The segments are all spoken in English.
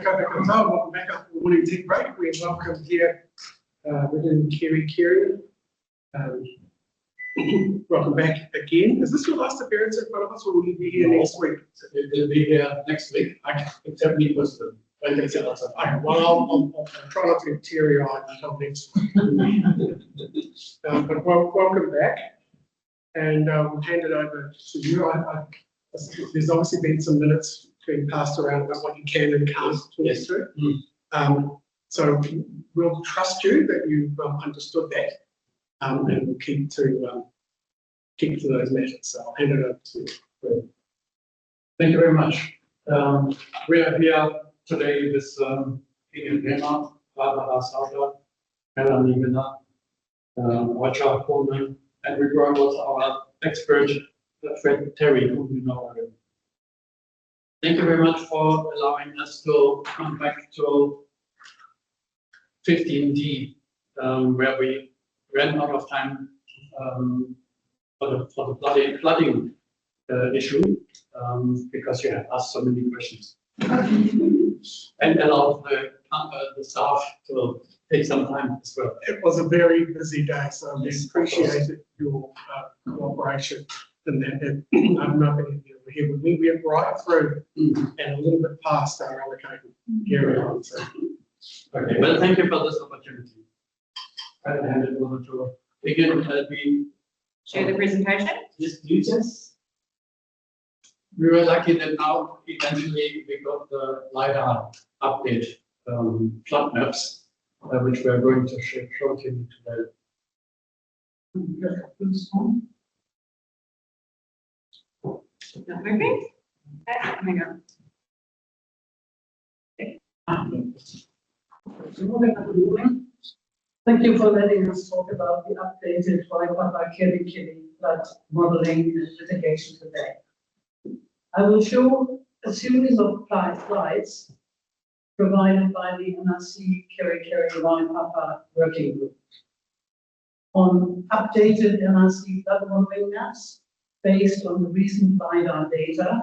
Welcome back after the morning tea break. We're welcome here within Kiri. Welcome back again. Is this your last appearance in front of us, or will you be here next week? It'll be here next week. Okay. Except me personally. Okay, well, I'll try not to get teary-eyed until next week. But welcome back, and we'll hand it over to you. There's obviously been some minutes being passed around about what you can and can't talk to. So we'll trust you that you've understood that, and we'll keep to those matters. So I'll hand it over to you. Thank you very much. We are here today with Ian Bremer, Barbara Sauter, Melanie Miller, Roger Coleman, and we brought also our expert, Fred Terry, whom you know already. Thank you very much for allowing us to come back to 15D, where we ran out of time for the flooding issue, because you have asked so many questions. And allowed the staff to take some time as well. It was a very busy day, so we appreciated your cooperation in that. And I'm not going to be over here. We went right through and a little bit past our allocated area on. So. Okay, well, thank you for this opportunity. I'll hand it over to again. Share the presentation. Yes, please. We were lucky that now eventually we got the LiDAR update flood maps, which we are going to show to you today. Not moving. Hang on. Thank you for letting us talk about the updated Waipapa Kiri flood modeling and mitigation today. I will show a series of slides provided by the NRC Kiri Waipapa working group on updated NRC flood modeling maps based on the recent LiDAR data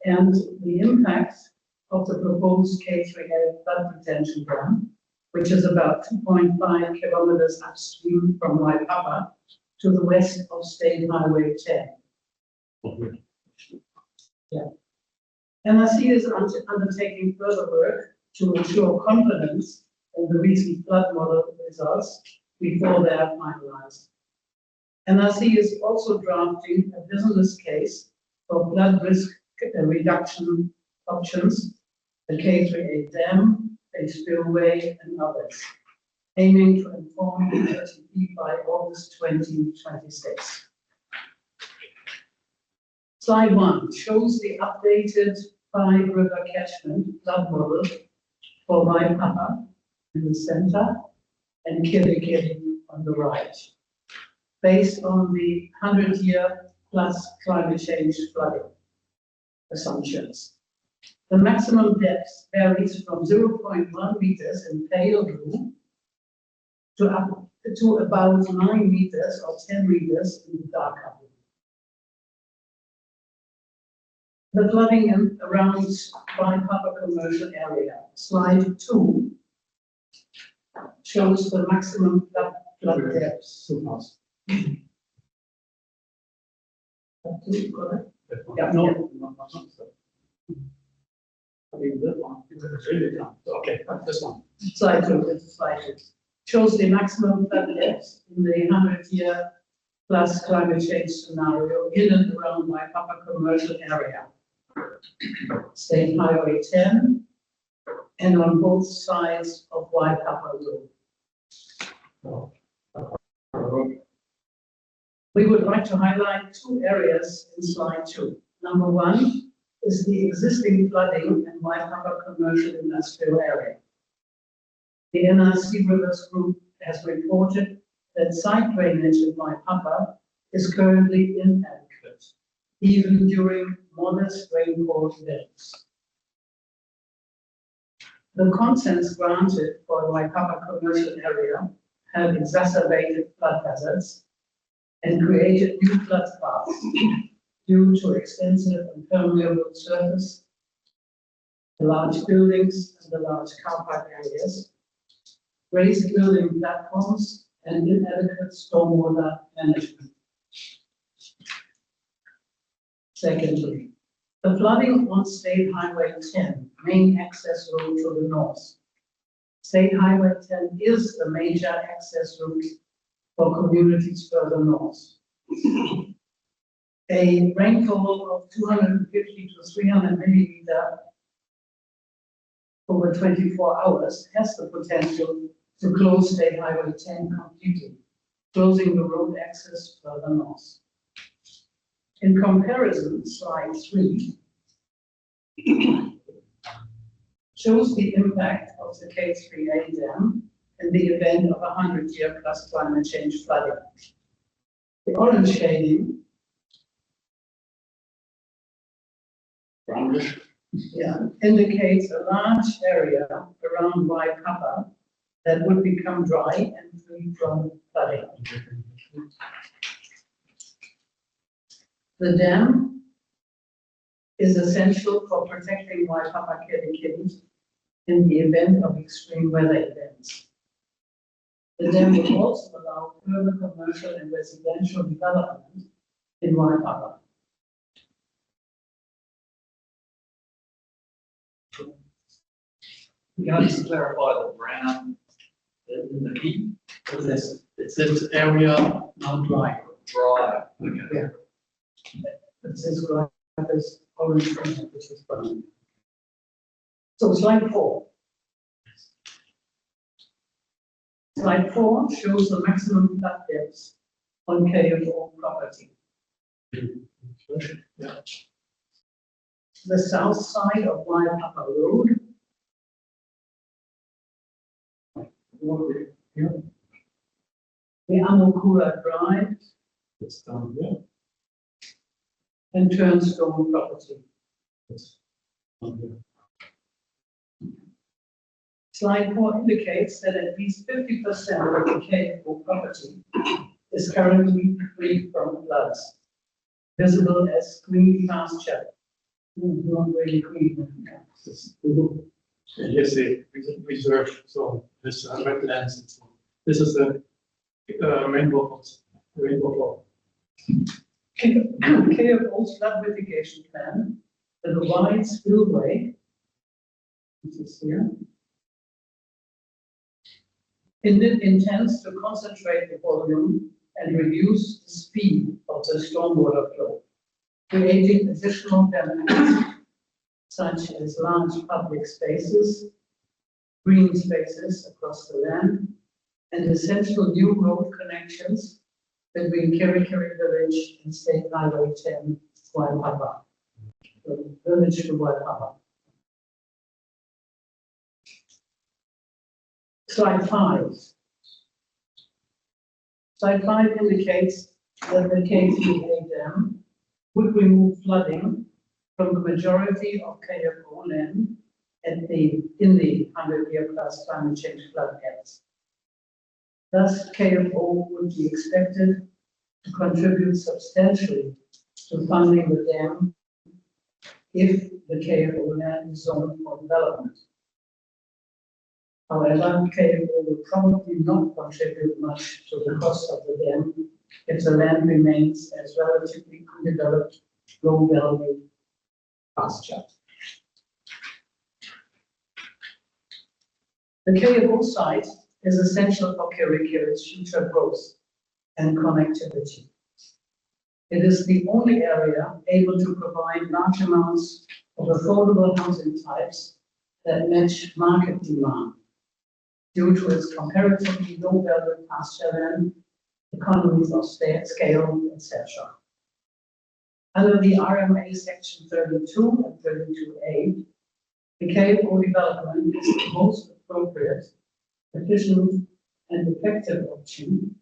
and the impact of the proposed K3L flood retention dam, which is about 2.5 kilometers upstream from Waipapa to the west of State Highway 10. Yeah. NRC is undertaking further work to ensure confidence in the recent flood model results before they are finalized. NRC is also drafting a business case for flood risk reduction options, the K3A dam, a spillway, and others, aiming to inform the LTP by August 2026. Slide 1 shows the updated 5-river catchment flood model for Waipapa in the center and Kiri on the right, based on the 100-year plus climate change flooding assumptions. The maximum depth varies from 0.1 meters in pale blue to about 9 meters or 10 meters in the darker blue. The flooding around Waipapa commercial area. Slide 2 shows the maximum flood depth. Yeah, no. Okay, this one. Slide 2, this is slide 2. Shows the maximum flood depth in the 100-year plus climate change scenario in and around Waipapa commercial area. State Highway 10 and on both sides of Waipapa Road. We would like to highlight 2 areas in slide 2. Number 1 is the existing flooding in Waipapa commercial industrial area. The NRC Rivers Group has reported that site drainage in Waipapa is currently inadequate, even during modest rainfall events. The consents granted for Waipapa commercial area have exacerbated flood hazards and created new flood paths due to extensive and permeable surface the large buildings and the large car park areas, raised building platforms, and inadequate stormwater management. Secondly, the flooding on State Highway 10, main access road to the north. State Highway 10 is the major access route for communities further north. A rainfall of 250 to 300 millimeter over 24 hours has the potential to close State Highway 10 completely, closing the road access further north. In comparison, slide 3 shows the impact of the K3A dam in the event of a 100-year plus climate change flooding. The orange shading indicates a large area around Waipapa that would become dry and free from flooding. The dam is essential for protecting Waipapa Kirikiri in the event of extreme weather events. The dam will also allow further commercial and residential development in Waipapa. Can I just clarify the brown in the key? It says area not dry. Dry. Okay. Yeah. It says dry, there's orange, which is brown. So slide 4. Slide 4 shows the maximum flood depths on KFO property. Yeah. The south side of Waipapa Road. The Amokura Drive It's down here. and Turnstone property. It's down here. Slide 4 indicates that at least 50% of the KFO property is currently free from floods, visible as green pasture. Not really green. Yes, a reserve, so this wetlands and so on. This is the rainbow flow. KFO's flood mitigation plan with a wide spillway, this is here, intends to concentrate the volume and reduce the speed of the stormwater flow, creating additional benefits such as large public spaces, green spaces across the land, and essential new road connections between Kirikiri Village and State Highway 10, Waipapa, the village to Waipapa. Slide 5. Slide 5 indicates that the K3A dam would remove flooding from the majority of KFO land in the 100-year plus climate change flood areas. Thus, KFO would be expected to contribute substantially to funding the dam if the KFO land is zoned for development. However, KFO will probably not contribute much to the cost of the dam if the land remains as relatively undeveloped, low-value pasture. The KFO site is essential for Kirikiri's future growth and connectivity. It is the only area able to provide large amounts of affordable housing types that match market demand due to its comparatively low-value pasture land, economies of scale, etc. Under the RMA Section 32 and 32A, the KFO development is the most appropriate, efficient, and effective option,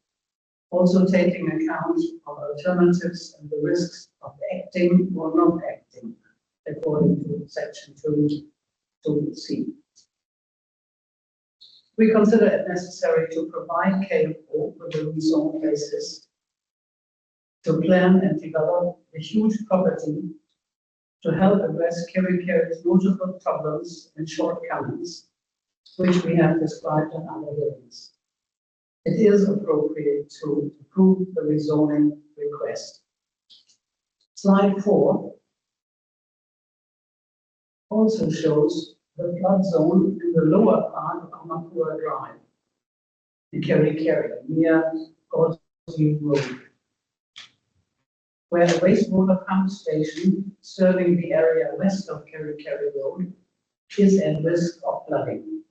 also taking account of alternatives and the risks of acting or not acting, according to Section 2C. We consider it necessary to provide KFO with a rezone basis to plan and develop a huge property to help address Kerikeri's notable problems and shortcomings, which we have described in other hearings. It is appropriate to approve the rezoning request. Slide 4 also shows the flood zone in the lower part of Amakura Drive in Kerikeri, near Godsview Road, where a wastewater pump station serving the area west of Kerikeri Road is at risk of flooding.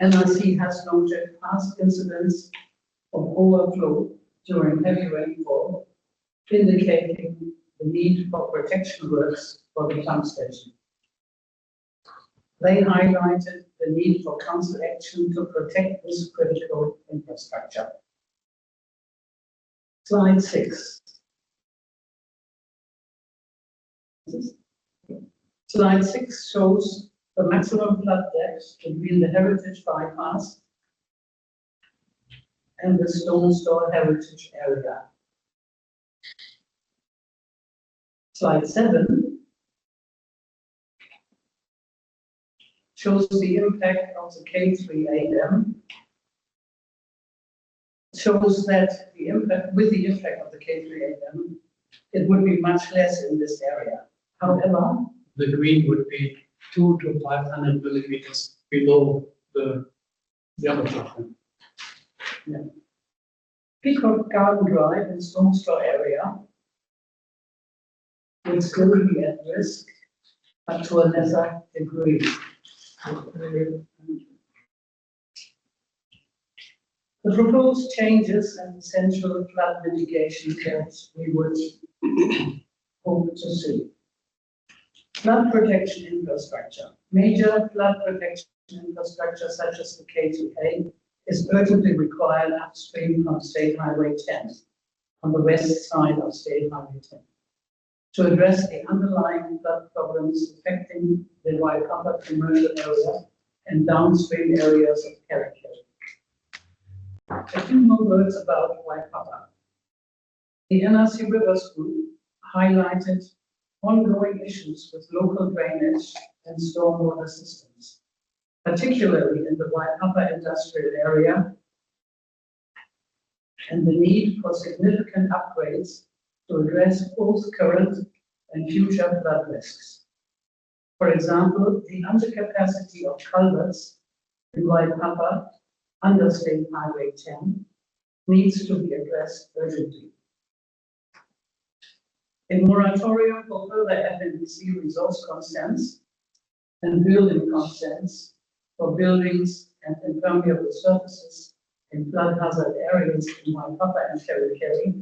NRC has noted past incidents of overflow during heavy rainfall, indicating the need for protection works for the pump station. They highlighted the need for council action to protect this critical infrastructure. Slide 6. Slide 6 shows the maximum flood depth between the Heritage Bypass and the Stone Store Heritage area. Slide 7 shows the impact of the K3AM. Shows that the impact, with the impact of the K3AM, it would be much less in this area. However, The green would be 200 to 500 millimeters below the other platform. Peacock Garden Drive in Stone Store area would still be at risk, but to a lesser degree. The proposed changes and essential flood mitigation steps we would hope to see. Flood protection infrastructure. Major flood protection infrastructure such as the K2A is urgently required upstream from State Highway 10 on the west side of State Highway 10 to address the underlying flood problems affecting the Waipapa commercial area and downstream areas of Kerikeri. A few more words about Waipapa. The NRC Rivers Group highlighted ongoing issues with local drainage and stormwater systems, particularly in the Waipapa industrial area, and the need for significant upgrades to address both current and future flood risks. For example, the undercapacity of culverts in Waipapa under State Highway 10 needs to be addressed urgently. A moratorium for further FNDC resource consents and building consents for buildings and impermeable surfaces in flood hazard areas in Waipapa and Kerikeri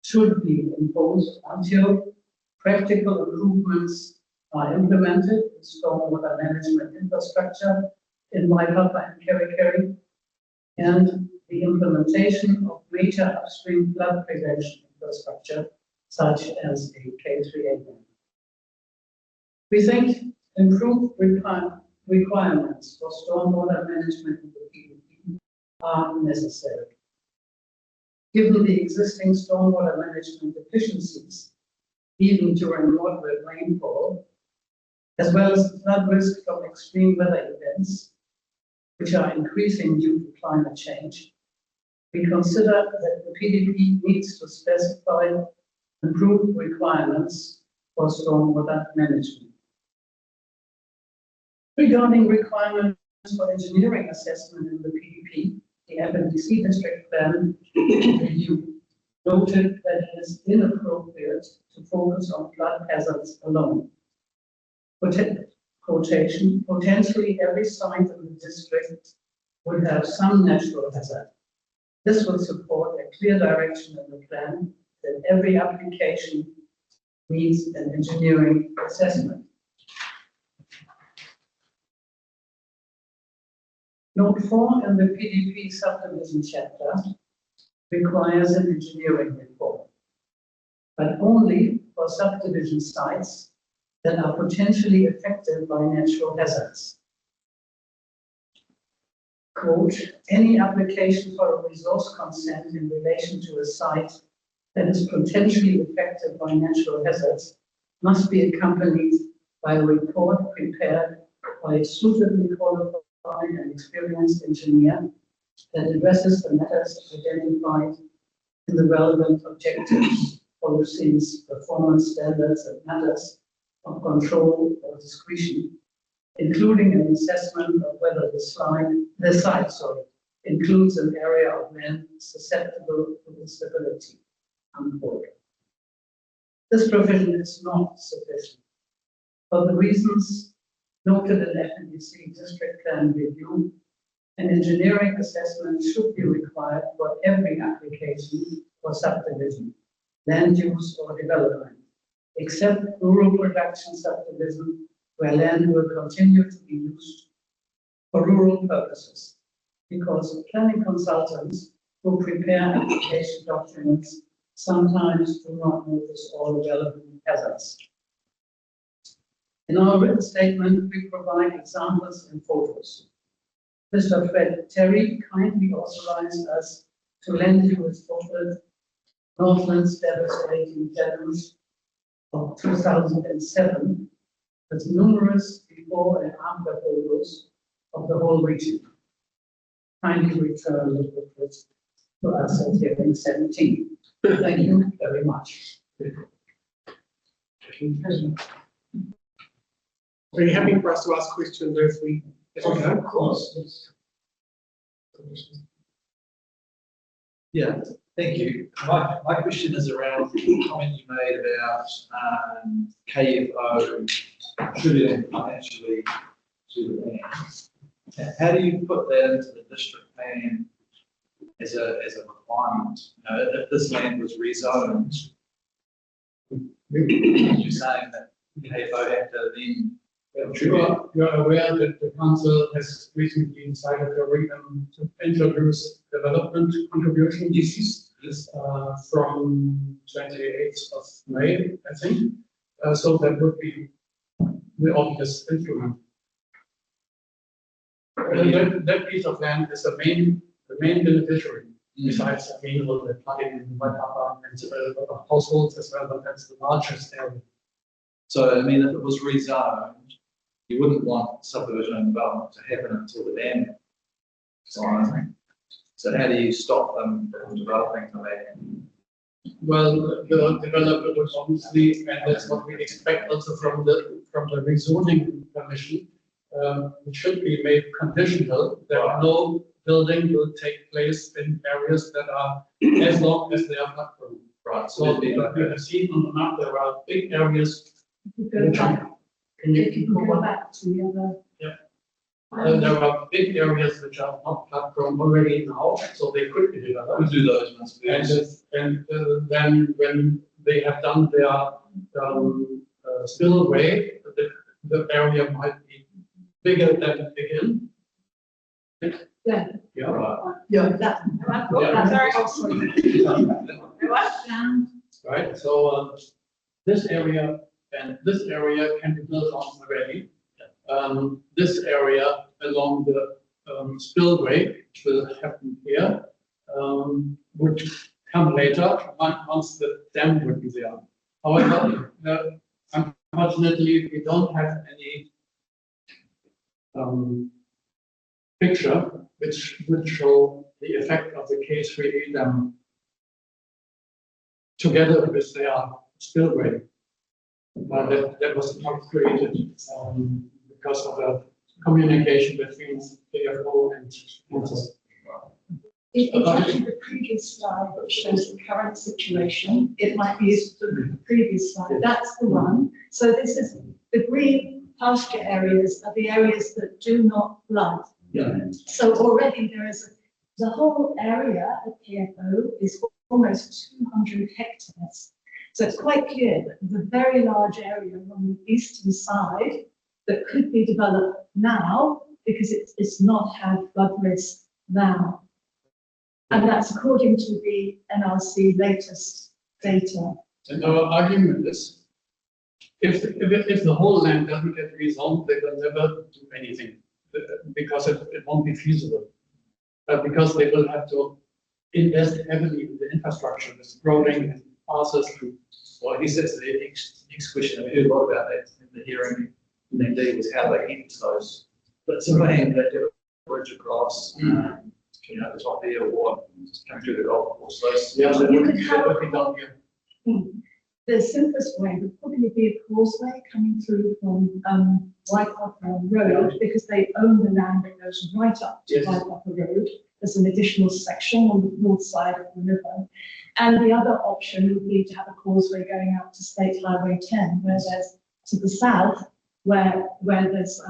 should be imposed until practical improvements are implemented in stormwater management infrastructure in Waipapa and Kerikeri, and the implementation of major upstream flood prevention infrastructure such as a K3AM. We think improved requirements for stormwater management in the PDP are necessary. Given the existing stormwater management deficiencies, even during moderate rainfall, as well as the flood risk from extreme weather events, which are increasing due to climate change, we consider that the PDP needs to specify improved requirements for stormwater management. Regarding requirements for engineering assessment in the PDP, the FNDC district plan review noted that it is inappropriate to focus on flood hazards alone. Potentially every site in the district would have some natural hazard. This would support a clear direction in the plan that every application needs an engineering assessment. Note 4 in the PDP subdivision chapter requires an engineering report, but only for subdivision sites that are potentially affected by natural hazards. Quote, any application for a resource consent in relation to a site that is potentially affected by natural hazards must be accompanied by a report prepared by a suitably qualified and experienced engineer that addresses the matters identified in the relevant objectives, policies, performance standards, and matters of control or discretion, including an assessment of whether the site includes an area of land susceptible to instability. Unquote. This provision is not sufficient for the reasons noted in FNDC district plan review. An engineering assessment should be required for every application for subdivision, land use or development, except rural production subdivision, where land will continue to be used for rural purposes, because planning consultants who prepare application documents sometimes do not notice all relevant hazards. In our written statement, we provide examples and photos. Mr. Fred Terry kindly authorized us to lend you his booklet, Northland's Devastating Challenge of 2007, with numerous before and after photos of the whole region. Kindly return the booklet to us at hearing 17. Thank you very much. Are you happy for us to ask questions as we go? Of course. Yeah, thank you. My question is around the comment you made about KFO contributing financially to the land. How do you put that into the district plan as a requirement? You know, if this land was rezoned, you're saying that KFO have to then You are aware that the council has recently decided to introduce development contribution issues from 28th of May, I think. So that would be the obvious instrument. That piece of land is the main beneficiary. Besides, I mean, all the planning and households as well, but that's the largest area. So, I mean, if it was rezoned, you wouldn't want subdivision and development to happen until the dam is on. So how do you stop them from developing the land? Well, the developer would obviously, and that's what we expect also from the rezoning permission, it should be made conditional that no building will take place in areas that are as long as they are not grown. Right. So you have seen on the map there are big areas. If you go back to the other. There are big areas which are not flood prone already now, so they could be developed. We do those ones. And then when they have done their spillway, the area might be bigger than again. Yeah. Yeah. Right. Yeah, that. Right. So this area and this area can be built on already. This area along the spillway, which will happen here, would come later once the dam would be there. However, unfortunately, we don't have any picture which would show the effect of the K3A dam together with their spillway. But that was not created because of the communication between KFO and sponsors. It's actually the previous slide which shows the current situation. It might be used for the previous slide. That's the one. So this is the green pasture areas are the areas that do not flood. Yeah. So already there is the whole area of KFO is almost 200 hectares. So it's quite clear that there's a very large area on the eastern side that could be developed now because it's not had flood risk now. And that's according to the NRC latest data. And our argument is, if the whole land doesn't get rezoned, they will never do anything because it won't be feasible. Because they will have to invest heavily in the infrastructure, with roading and passes to Well, I guess that's the next question. I heard a lot about that in the hearing. And indeed was how they enter those. But it's a land that they bridge across, the top there or just come through the golf course. Those, Yeah, that You would could be, have- that would be done here. The simplest way would probably be a causeway coming through from White Upper Road, because they own the land that goes right up to Yes. White Upper Road. There's an additional section on the north side of the river. And the other option would be to have a causeway going out to State Highway 10, where there's to the south, where there's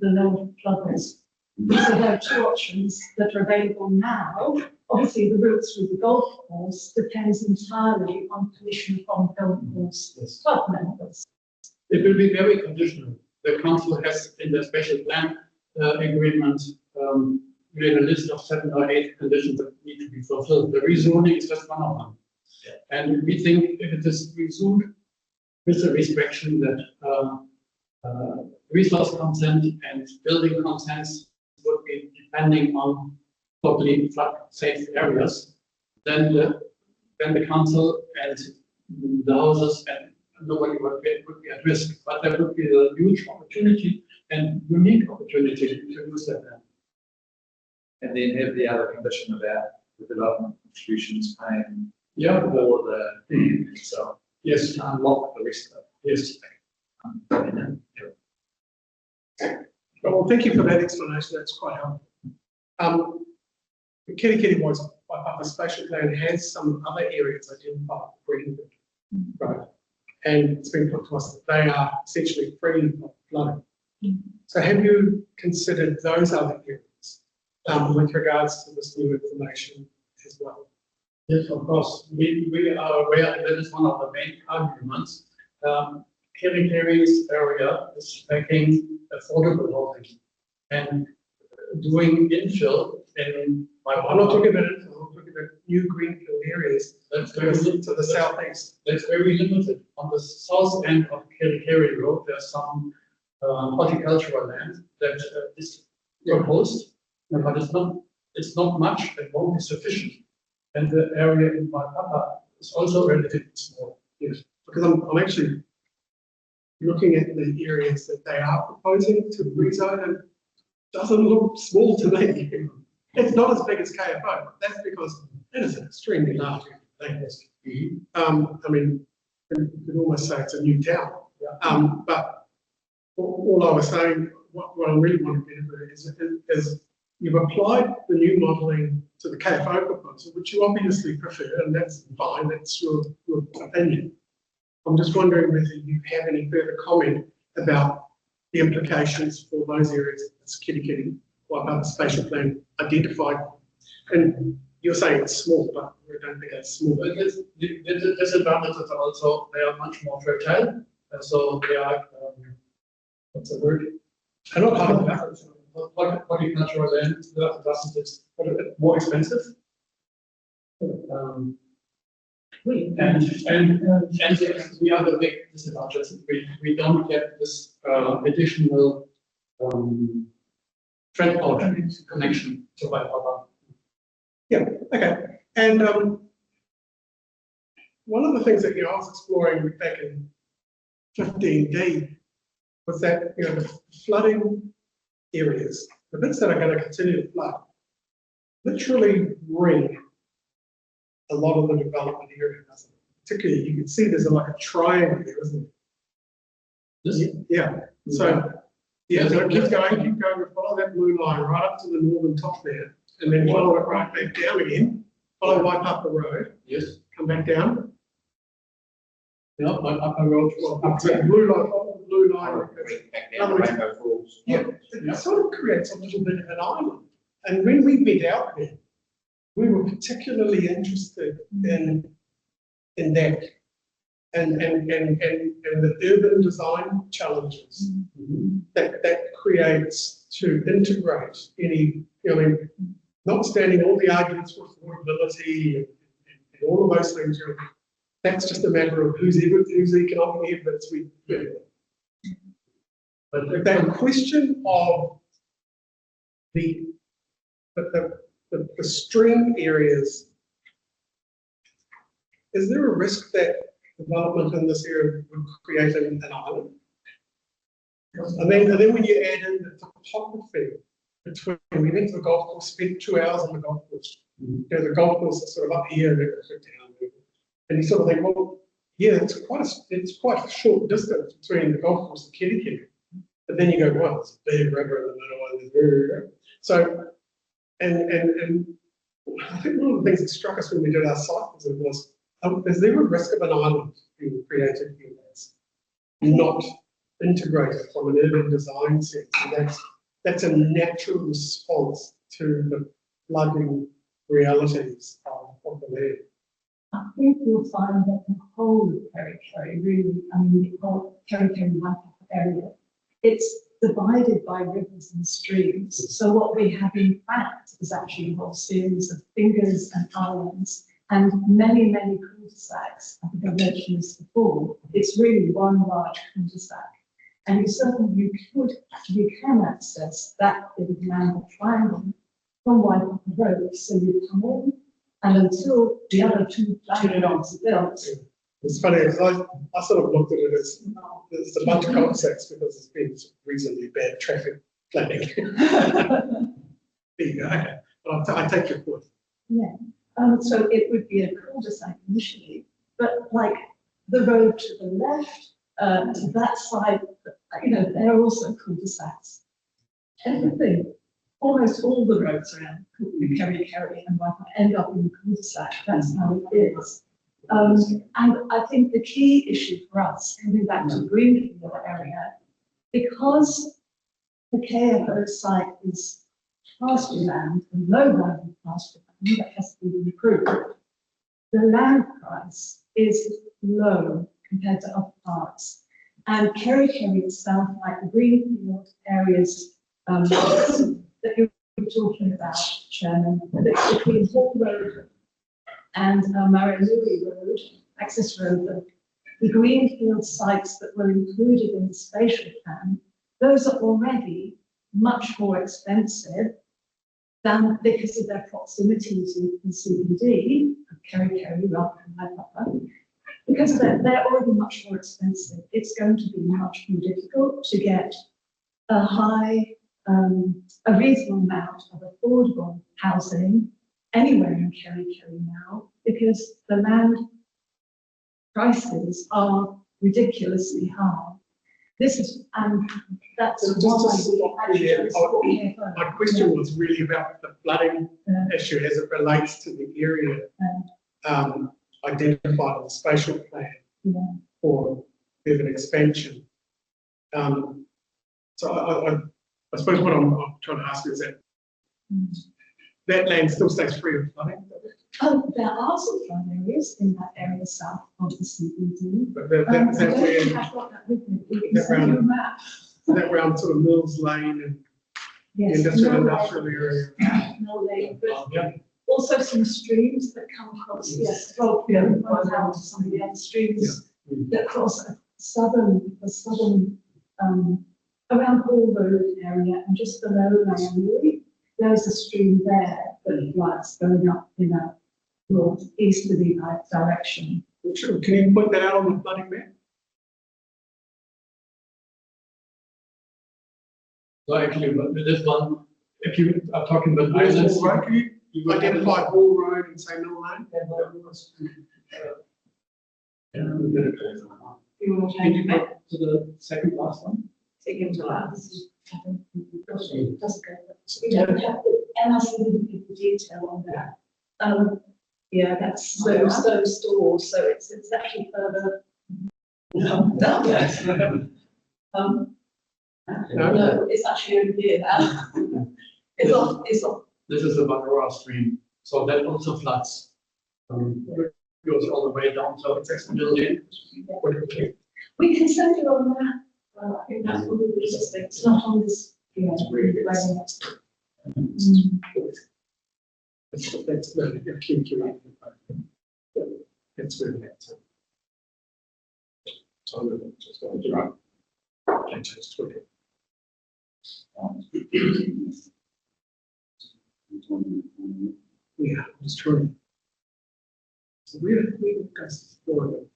the lower floodwaters. So there are two options that are available now. Obviously, the route through the golf course depends entirely on permission from golf course club members. It will be very conditional. The council has in the special plan agreement, made a list of 7 or 8 conditions that need to be fulfilled. The rezoning is just one of them. And we think if it is rezoned with the restriction that resource consent and building consents would be depending on probably flood safe areas, then the council and the houses and nobody would be at risk. But there would be a huge opportunity and unique opportunity to use that land. and then have the other condition about the development contributions paying Yeah, for the, so yes, to unlock the rest of yes. it. Well, thank you for that explanation. That's quite helpful. The Kitty White Upper Spatial Plan has some other areas identified for Greenwood, right? And it's been put to us that they are essentially free of flooding. So have you considered those other areas with regards to this new information as well? Yes, of course. We are aware, and that is one of the main arguments. Kerry-Kerry's area is lacking affordable housing and doing infill in my. I'm not talking about it, I'm talking about new greenfield areas That's to very, the southeast. that's very limited. On the south end of Kerry Road, there's some horticultural land that is proposed, but it's not much, it won't be sufficient. And the area in Waipapa is also relatively small. Yes, because I'm actually looking at the areas that they are proposing to rezone, and it doesn't look small to me. It's not as big as KFO, but that's because it is an extremely large place. I mean, you could almost say it's a new town. But all I was saying, what I really want to get is you've applied the new modelling to the KFO proposal, which you obviously prefer, and that's fine, that's your opinion. I'm just wondering whether you have any further comment about the implications for those areas that's Kitty, what other spatial plan identified. And you're saying it's small, but we don't think it's small. But the disadvantages are also, they are much more fertile, and so they are, what's the word? And not part of that. Horticultural land, it's more expensive. And the other big disadvantage, we don't get this additional transport connection to Waipapa. Yeah, okay. And one of the things that I was exploring back in 15D was that the flooding areas, the bits that are going to continue to flood, literally ring a lot of the development area, doesn't it? Particularly, you can see there's like a triangle there, isn't it? Yeah. So so keep going, follow that blue line right up to the northern top there, and then follow it right back down again. Follow Waipapa Road. Yes. Come back down. Yeah, Waipapa Road. Up to the blue line, follow the blue line. Rainbow Falls. Yeah, it sort of creates a little bit of an island. And when we went out there, we were particularly interested in that and the urban design challenges that creates to integrate any, notwithstanding all the arguments for affordability and all of those things, that's just a matter of whose economic evidence we do. But that question of the stream areas, is there a risk that development in this area would create an island. And then when you add in the topography between, we went to the golf course, spent 2 hours on the golf course. You know, the golf course is sort of up here, and down there. And you sort of think, well, yeah, it's quite a short distance between the golf course and Kerikeri. But then you go, well, there's a big river in the middle, and there's very, so, and I think one of the things that struck us when we did our site visit was, is there a risk of an island being created here that's not integrated from an urban design sense? And that's a natural response to the flooding realities of the land. I think you'll find that the whole of Kerikeri really, I mean, the whole Kerikeri Waipapa area, it's divided by rivers and streams. So what we have in fact is actually a whole series of fingers and islands and many, many cul-de-sacs. I think I mentioned this before. It's really one large cul-de-sac. And you can access that bit of land or triangle from Waipapa Road. So you come in, and until the other two platforms are built. It's funny, because I sort of looked at it as there's a bunch of cul-de-sacs because it's been reasonably bad traffic planning. There you go. Okay. But I take your point. Yeah. So it would be a cul-de-sac initially, but like the road to the left, to that side, you know, they're also cul-de-sacs. Everything, almost all the roads around Kerikeri and Waipapa end up in the cul-de-sac. That's how it is. And I think the key issue for us, coming back to the Greenfield area, because the KFO site is pasture land and low value pasture land that has to be improved, the land price is low compared to other parts. And Kerikeri itself, like the Greenfield areas that you were talking about, Chairman, that it's between Hall Road and Maranui Road, access road, the greenfield sites that were included in the spatial plan, those are already much more expensive than because of their proximity to the CBD of Kerikeri rather than Waipapa. Because of that, they're already much more expensive. It's going to be much more difficult to get a reasonable amount of affordable housing anywhere in Kerikeri now, because the land prices are ridiculously high. This is, and that's why my question was really about the flooding issue as it relates to the area identified in the spatial plan for urban expansion. So I suppose what I'm trying to ask is that that land still stays free of flooding. There are some flood areas in that area south of the CBD. But that I've got that with me. You can send you a map. that round sort of Mills Lane and Yes, industrial area. Mill Lane, but also some streams that come across. Yes, well, point out some of the other streams that cross the southern around Hall Road area and just below Maranui. There's a stream there that floods going up in a northeasterly direction. Sure. Can you put that out on the flooding map? So actually, with this one, if you are talking about islands, Right, can you identify Hall Road and say Mill Lane? You want to Can change you it? go to the second last one? Take him to last. It doesn't go. We don't have the NRC didn't give the detail on that. Yeah, that's those stores, so it's actually further down. Yes. No, it's actually over here now. It's off. This is the Barora stream, so that also floods. Goes all the way down, so it's actually We can send you on that. I think that's one of the easiest things. It's not on this. Yeah, That's really a key to it. That's really it. So I'm just going to drop. I just took it. Yeah, I'm just trying. So we discussed before that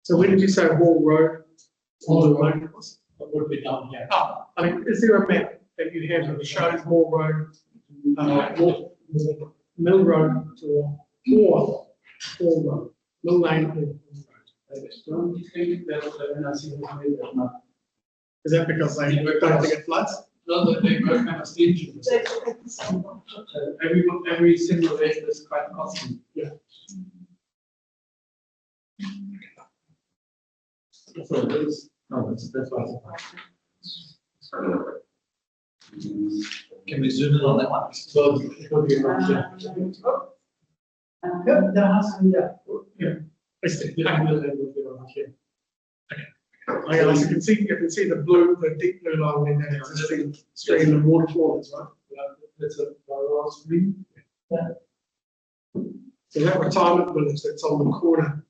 So when did you say Hall Road? Hall Road. That would be done here. Oh, I mean, is there a map that you have that shows Hall Road, Mill Road or Hall Road, Mill Lane or Hall Road? Don't think that FNDC has made that map. Is that because they don't think it floods? No, they work kind of staging. Every single acre is quite costly. Yeah. So this, no, that's why. Can we zoom in on that one? So it will be around here. Yep, there has to be that. I see. Yeah, it will be around here. I also can see, you can see the blue, the deep blue line in that existing stream and waterfall as well. It's a last green. So that retirement village that's on the corner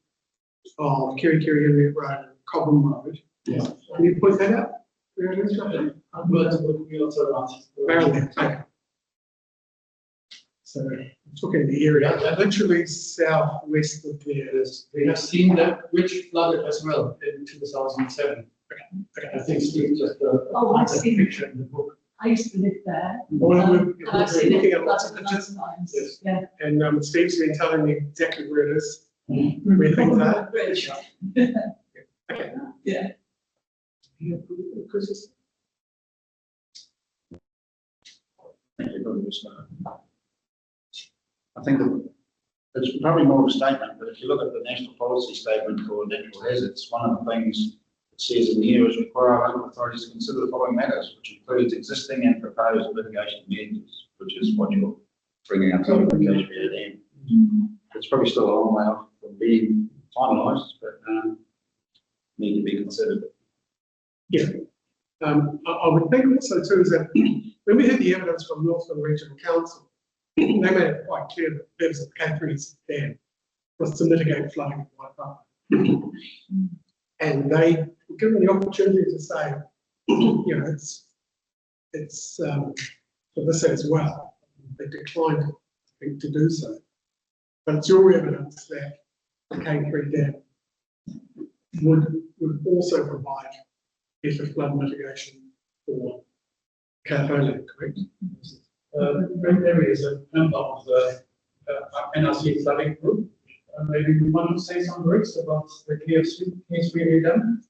of Kiri Inlet Road and Cobham Road. Yeah. Can you point that out? Where it is, right? But we also around. Around there, okay. So I'm talking the area, literally southwest of there is. We have seen that which flooded as well in 2007. I think Steve just Oh, I've a seen- picture in the book. I used to live there. Well, we're And I've seen looking it at lots of lots pictures, times. Yes. Yeah. and Steve's been telling me exactly where it is, where things are. Bridge. Okay. Yeah. Chris? Thank you, Commissioner. I think that it's probably more of a statement, but if you look at the national policy statement for natural hazards, one of the things it says in here is require local authorities to consider the following matters, which includes existing and proposed mitigation measures, which is what you're bringing up to KHBA. It's probably still a long way off from being finalised, but need to be considered. Yeah. I would think also too is that when we had the evidence from Northland Regional Council, they made it quite clear that the purpose of Catherine's dam was to mitigate flooding in Waipapa. And they were given the opportunity to say, you know, it's for this as well. They declined, I think, to do so. But it's your evidence that the K3 dam would also provide better flood mitigation for California, correct? Mary is a member of the NRC flooding group. Maybe you want to say some words about the KSV dam?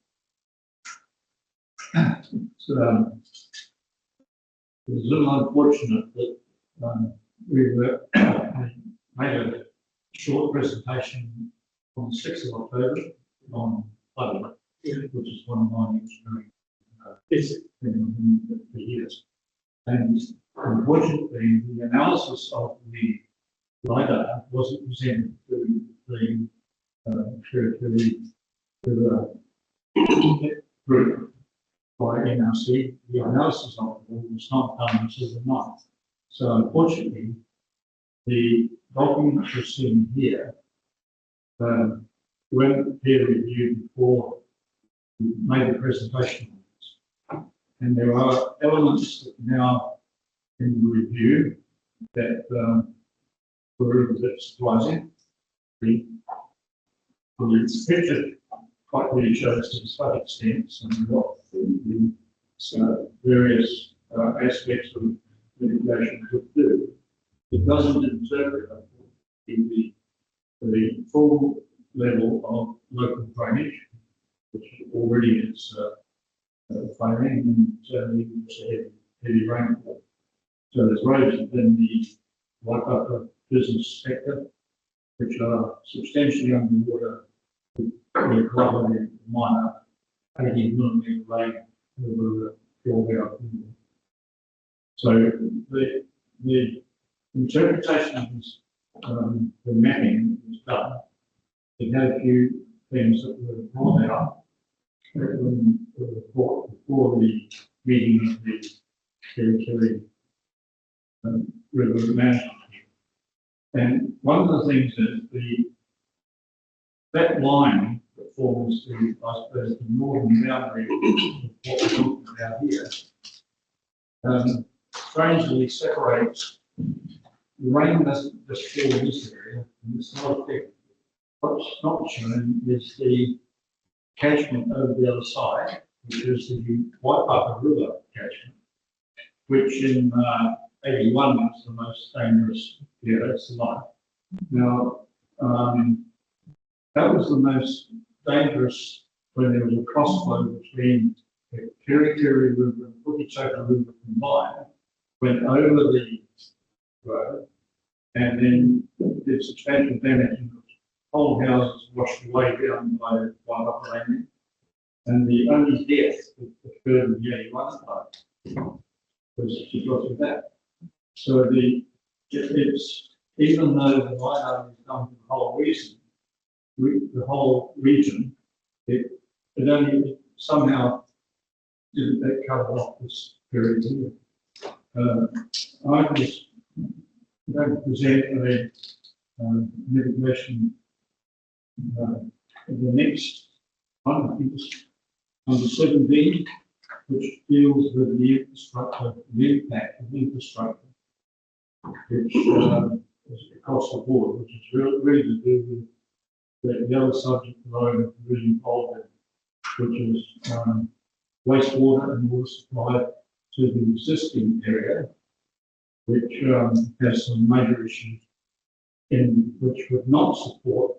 So, it was a little unfortunate that we were made a short presentation on the 6th of October on flooding, which is one of my experience for years. And unfortunately, the analysis of the LiDAR wasn't presented to the group by NRC. The analysis of it was not done until the 9th. So unfortunately, the documents you're seeing here weren't peer reviewed before we made the presentation. And there are elements that now in the review that were a bit surprising. The picture quite really shows to some extent and what the various aspects of mitigation could do. It doesn't interpret the full level of local drainage, which already is failing and certainly heavy rainfall. So there's roads within the Waipapa business sector, which are substantially underwater with a minor 80mm rain over a 12-hour period. So the interpretation of this, the mapping was done. It had a few things that were brought out before the meeting of the Kerikeri River Management. And one of the things is that line that forms the, I suppose, the northern boundary of what we're talking about here, strangely separates. The rain doesn't just fall in this area, and it's not affected. What's not shown is the catchment over the other side, which is the Waipapa River catchment, which in 81 was the most dangerous year, it's alive. Now, that was the most dangerous when there was a crossflow between the Kerikeri River and Puketaka River combined, went over the road, and then did substantial damage, and whole houses washed away down by Waipapa Landing. And the only death that occurred in the 81 time was because of that. So it's, even though the LiDAR is done for the whole region, it only somehow didn't get covered off this period here. I was going to present a mitigation, the next one, I think it's under 17, which deals with the infrastructure, the impact of infrastructure, which is across the board, which is really to do with the other subject that I'm really involved in, which is wastewater and water supply to the existing area, which has some major issues in which would not support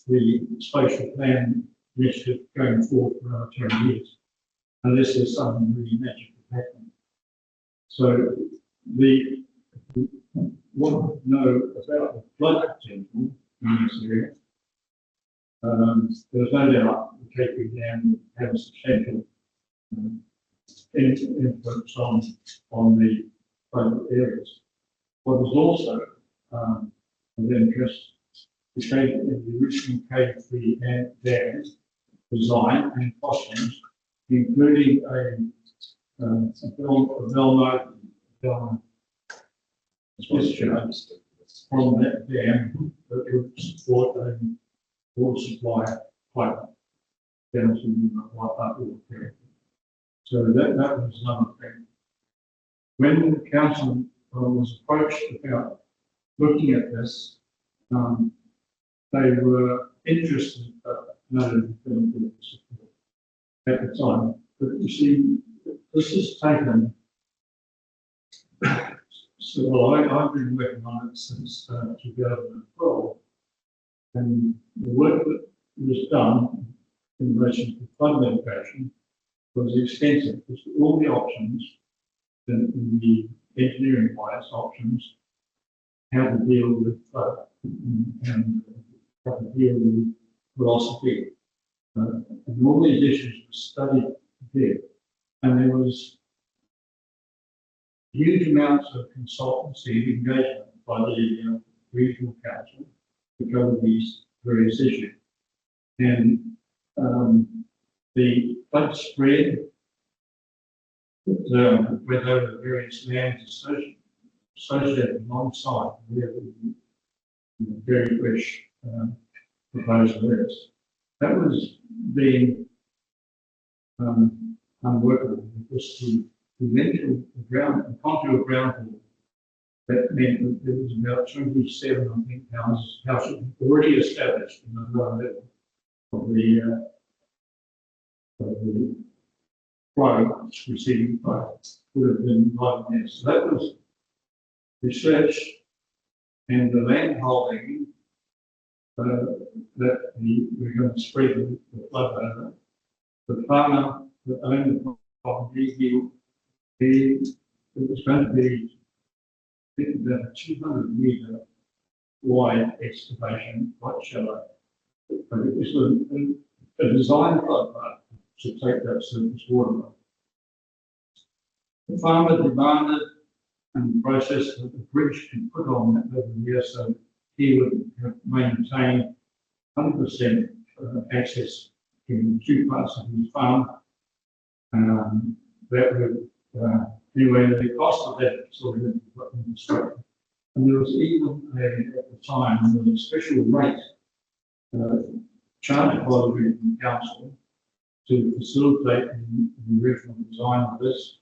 the spatial plan initiative going forward for another 10 years, unless there's something really magical happening. So we want to know about the flood potential in this area. There's no doubt the KP Dam has a substantial influence on the flood areas. What is also of interest is the original KP Dam design and costings, including a Velma discharge from that dam that would support a water supply pipe down to the Waipapa area. So that was another thing. When the council was approached about looking at this, they were interested, but no benefit support at the time. But you see, this is taken. So, well, I've been working on it since 2012, and the work that was done in relation to flood mitigation was extensive, because all the options in the engineering wise options, how to deal with flood and how to deal with velocity. And all these issues were studied there. And there was huge amounts of consultancy engagement by the regional council to cover these various issues. And the flood spread that went over the various lands associated alongside where the very fresh proposal is. That was being unworkable because the eventual ground, contour ground, that meant that there was about 27, I think, houses already established in the lower level of the flow, receiving flow, would have been right there. So that was research and the land holding that we're going to spread the flood over. The farmer that owned the property, it was going to be about a 200-metre wide excavation, quite shallow. But it was a design flood path to take that surface water. The farmer demanded and the process that the bridge can put on that over here, so he would have maintained 100% access in two parts of his farm. That would, anyway, the cost of that sort of infrastructure. And there was even at the time, there was a special rate charged by the regional council to facilitate the original design of this.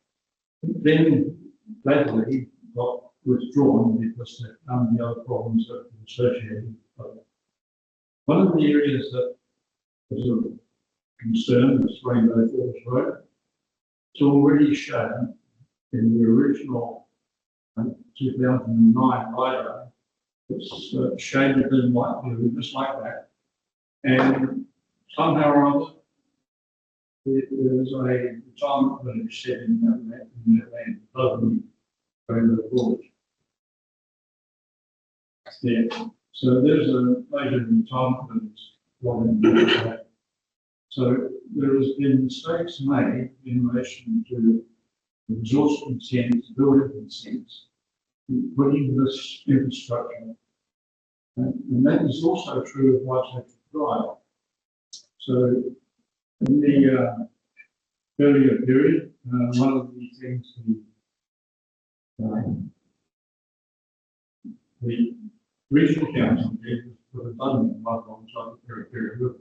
Then latterly got withdrawn because of the other problems that were associated with it. One of the areas that was concern, this Rainbow Falls Road. It's already shown in the original 2009 LiDAR. It's shaded in light blue, just like that. And somehow or other, there is a retirement village set in that land, above the Rainbow Falls. Yeah, so there's a major retirement village. So there has been mistakes made in relation to resource consent, building consents, putting this infrastructure. And that is also true of Whitehaven Drive. So in the earlier period, one of the things the regional council did was put a button right alongside the Periphery River.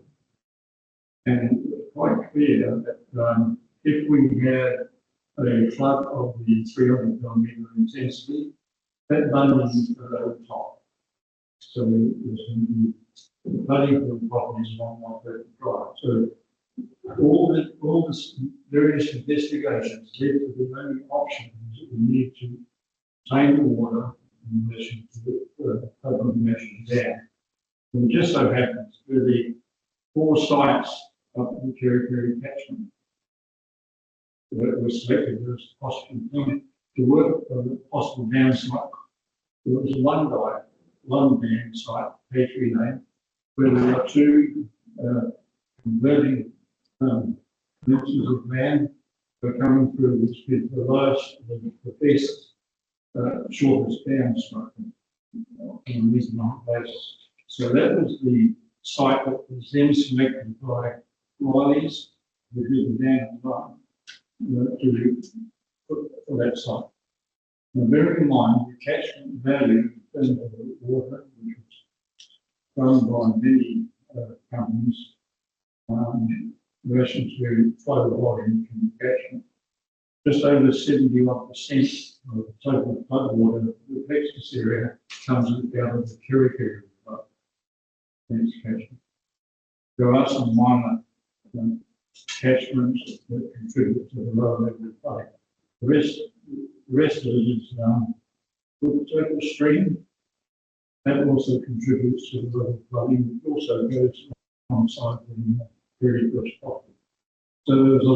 And it's quite clear that if we had a flood of the 300 millimetre intensity, that button is over the top. So there's going to be flooding for the properties along Whitehaven Drive. So all this various investigations led to the only option is that we need to contain the water in relation to the open dimension dam. And it just so happens that the 4 sites of the Periphery catchment that were selected as possible to work on the possible dam site. There was one dam site, P3 where there are 2 converting mixes of land that are coming through, which is the lowest, the best, shortest dam site on a reasonable basis. So that was the site that was then selected by Riley's, who did the dam design, for that site. Now, bear in mind the catchment value in terms of the water, which was run by many companies, in relation to flow volume from the catchment. Just over 71% of the total flood water that affects this area comes out of the Periphery River. Catchment. There are some minor catchments that contribute to the lower level of flooding. The rest of it is with the total stream. That also contributes to the level of flooding. It also goes alongside the very first property. So there's a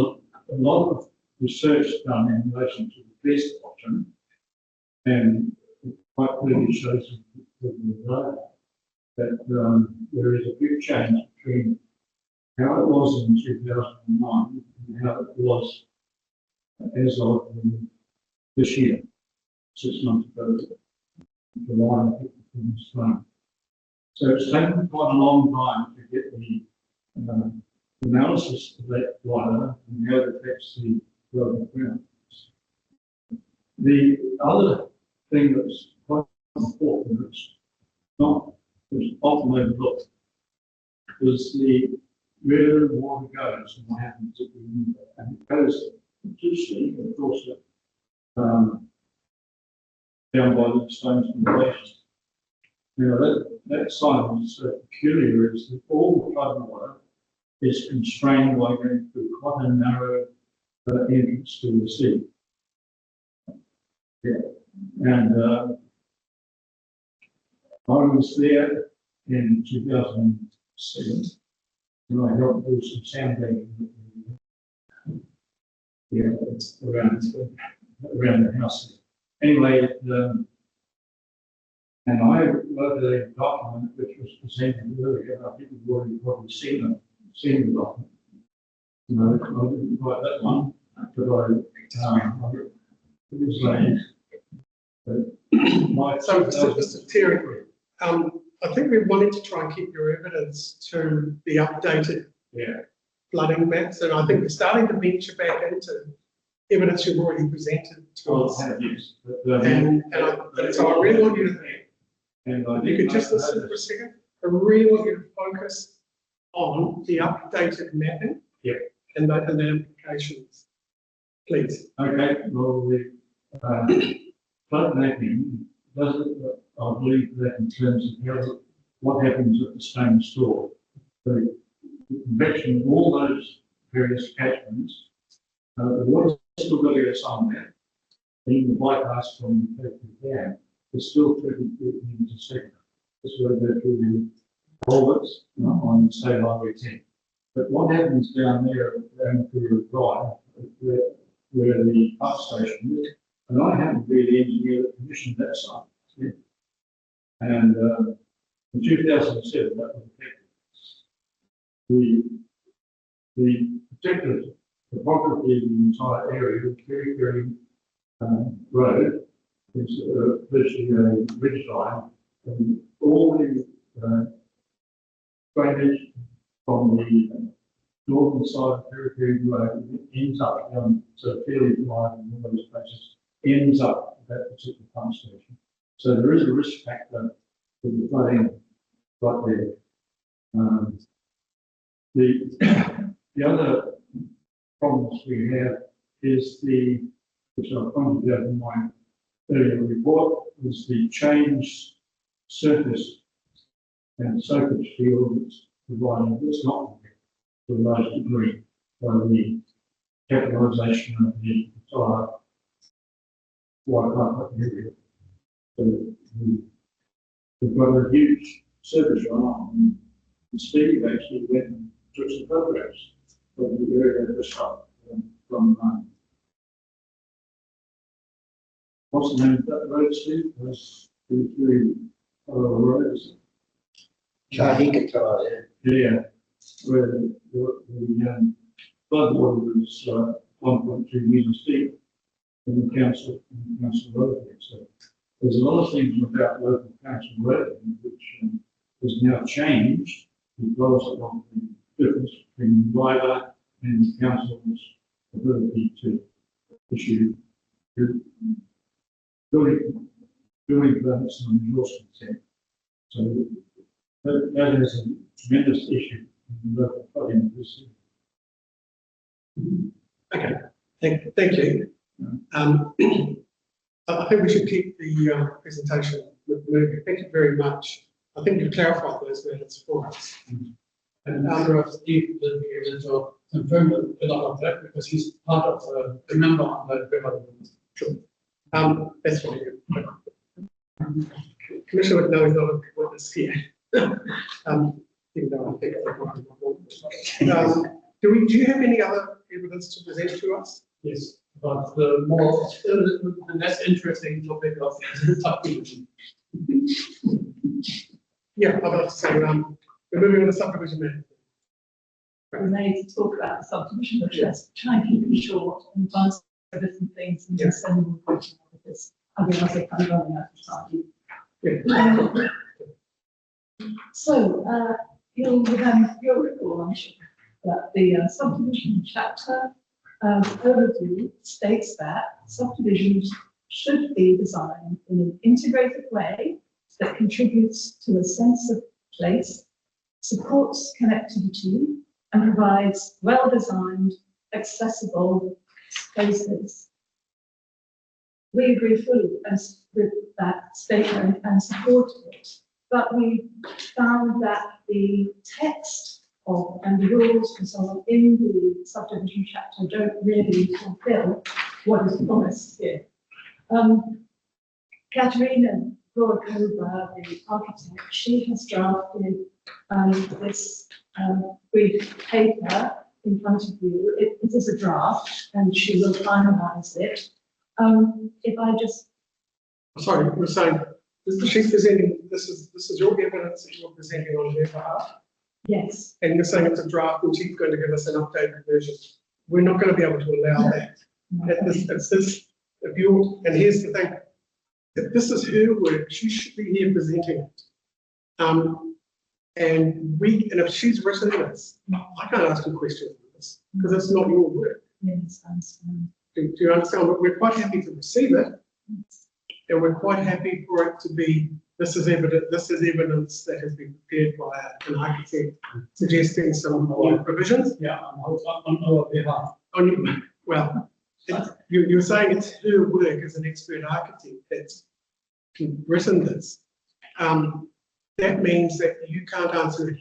lot of research done in relation to the best option, and it quite clearly shows that there is a big change between how it was in 2009 and how it was as of this year, 6 months ago, July, So it's taken quite a long time to get the analysis of that LiDAR and how it affects the global ground. The other thing that's quite important, it's not as often overlooked, is where the water goes and what happens if we move it. And it goes to sea, of course, down by the stones and the glaciers. Now that site is peculiar, is that all the flood water is constrained by going through quite a narrow entrance to the sea. Yeah. And I was there in 2007, and I helped do some sandbagging around the house. Anyway, and I wrote a document which was presented earlier. I think you've already probably seen the document. No, I didn't write that one, but it was So, Mr. Terry, I think we wanted to try and keep your evidence to the updated flooding maps, and I think we're starting to venture back into evidence you've already presented to us. Yes, So I really want you to think. You could just listen for a second. I really want you to focus on the updated mapping and the implications, please. Okay, well, the flood mapping doesn't, I believe that in terms of what happens at the stone store. The convection of all those various catchments, the water's still got to go somewhere. Even the bypass from the dam is still 30 feet into second. This will go through the culverts on State Highway 10. But what happens down there around the drive, where the pump station is, and I happen to be the engineer that commissioned that site. Yeah. And in 2007, that was affected. The particular topography of the entire area was very, very road is virtually a ridge line, and all the drainage from the northern side of Periphery Road ends up down to fairly wide in all those places, ends up at that particular pump station. So there is a risk factor for the flooding right there. The other problems we have is which I pointed out in my earlier report, was the changed surface and soakage field that's provided. It's not to a large degree by the capitalisation of the entire wide area. So we've got a huge surface runoff, and Steve actually went and took some photographs of the area just up from what's the name of that road, Steve? There's three roads. Kahikatai, Yeah, where the flood water was 1.2 metres deep in the council road. So there's a lot of things about local council road which has now changed because of the difference between LIDA and the council's ability to issue building permits and resource consent. So that is a tremendous issue in the local flooding of this city. Okay, thank you. I think we should keep the presentation moving. Thank you very much. I think you've clarified those matters for us. And Andrew, Steve will be able to confirm a lot of that because he's part of the member on the river. Sure. That's fine. Commissioner McNally is not a witness here. Even though I think do you have any other evidence to present to us? Yes, but the less interesting topic of subdivision. Yeah, I'd like to say we're moving on to subdivision management. We may talk about the subdivision, but let's try and keep it short and advance different things and just send more questions with this. Otherwise, I can't run out of time. Yeah. So, you'll recall, I'm sure, that the subdivision chapter overview states that subdivisions should be designed in an integrated way that contributes to a sense of place, supports connectivity, and provides well-designed, accessible spaces. We agree fully with that statement and support it, but we found that the text of and the rules and so on in the subdivision chapter don't really fulfill what is promised here. Katerina Gorokova, the architect, she has drafted this brief paper in front of you. It is a draft and she will finalise it. If I just... Sorry, you're saying she's presenting, this is your evidence that you're presenting on her behalf? Yes. And you're saying it's a draft and she's going to give us an updated version. We're not going to be able to allow that. And here's the thing, if this is her work, she should be here presenting it. And if she's written this, I can't ask you questions on this because it's not your work. Yes, I understand. Do you understand? But we're quite happy to receive it, and we're quite happy for it to be. This is evidence that has been prepared by an architect, suggesting some new provisions. Yeah, on our behalf. Well, you're saying it's her work as an expert architect that's written this. That means that you can't answer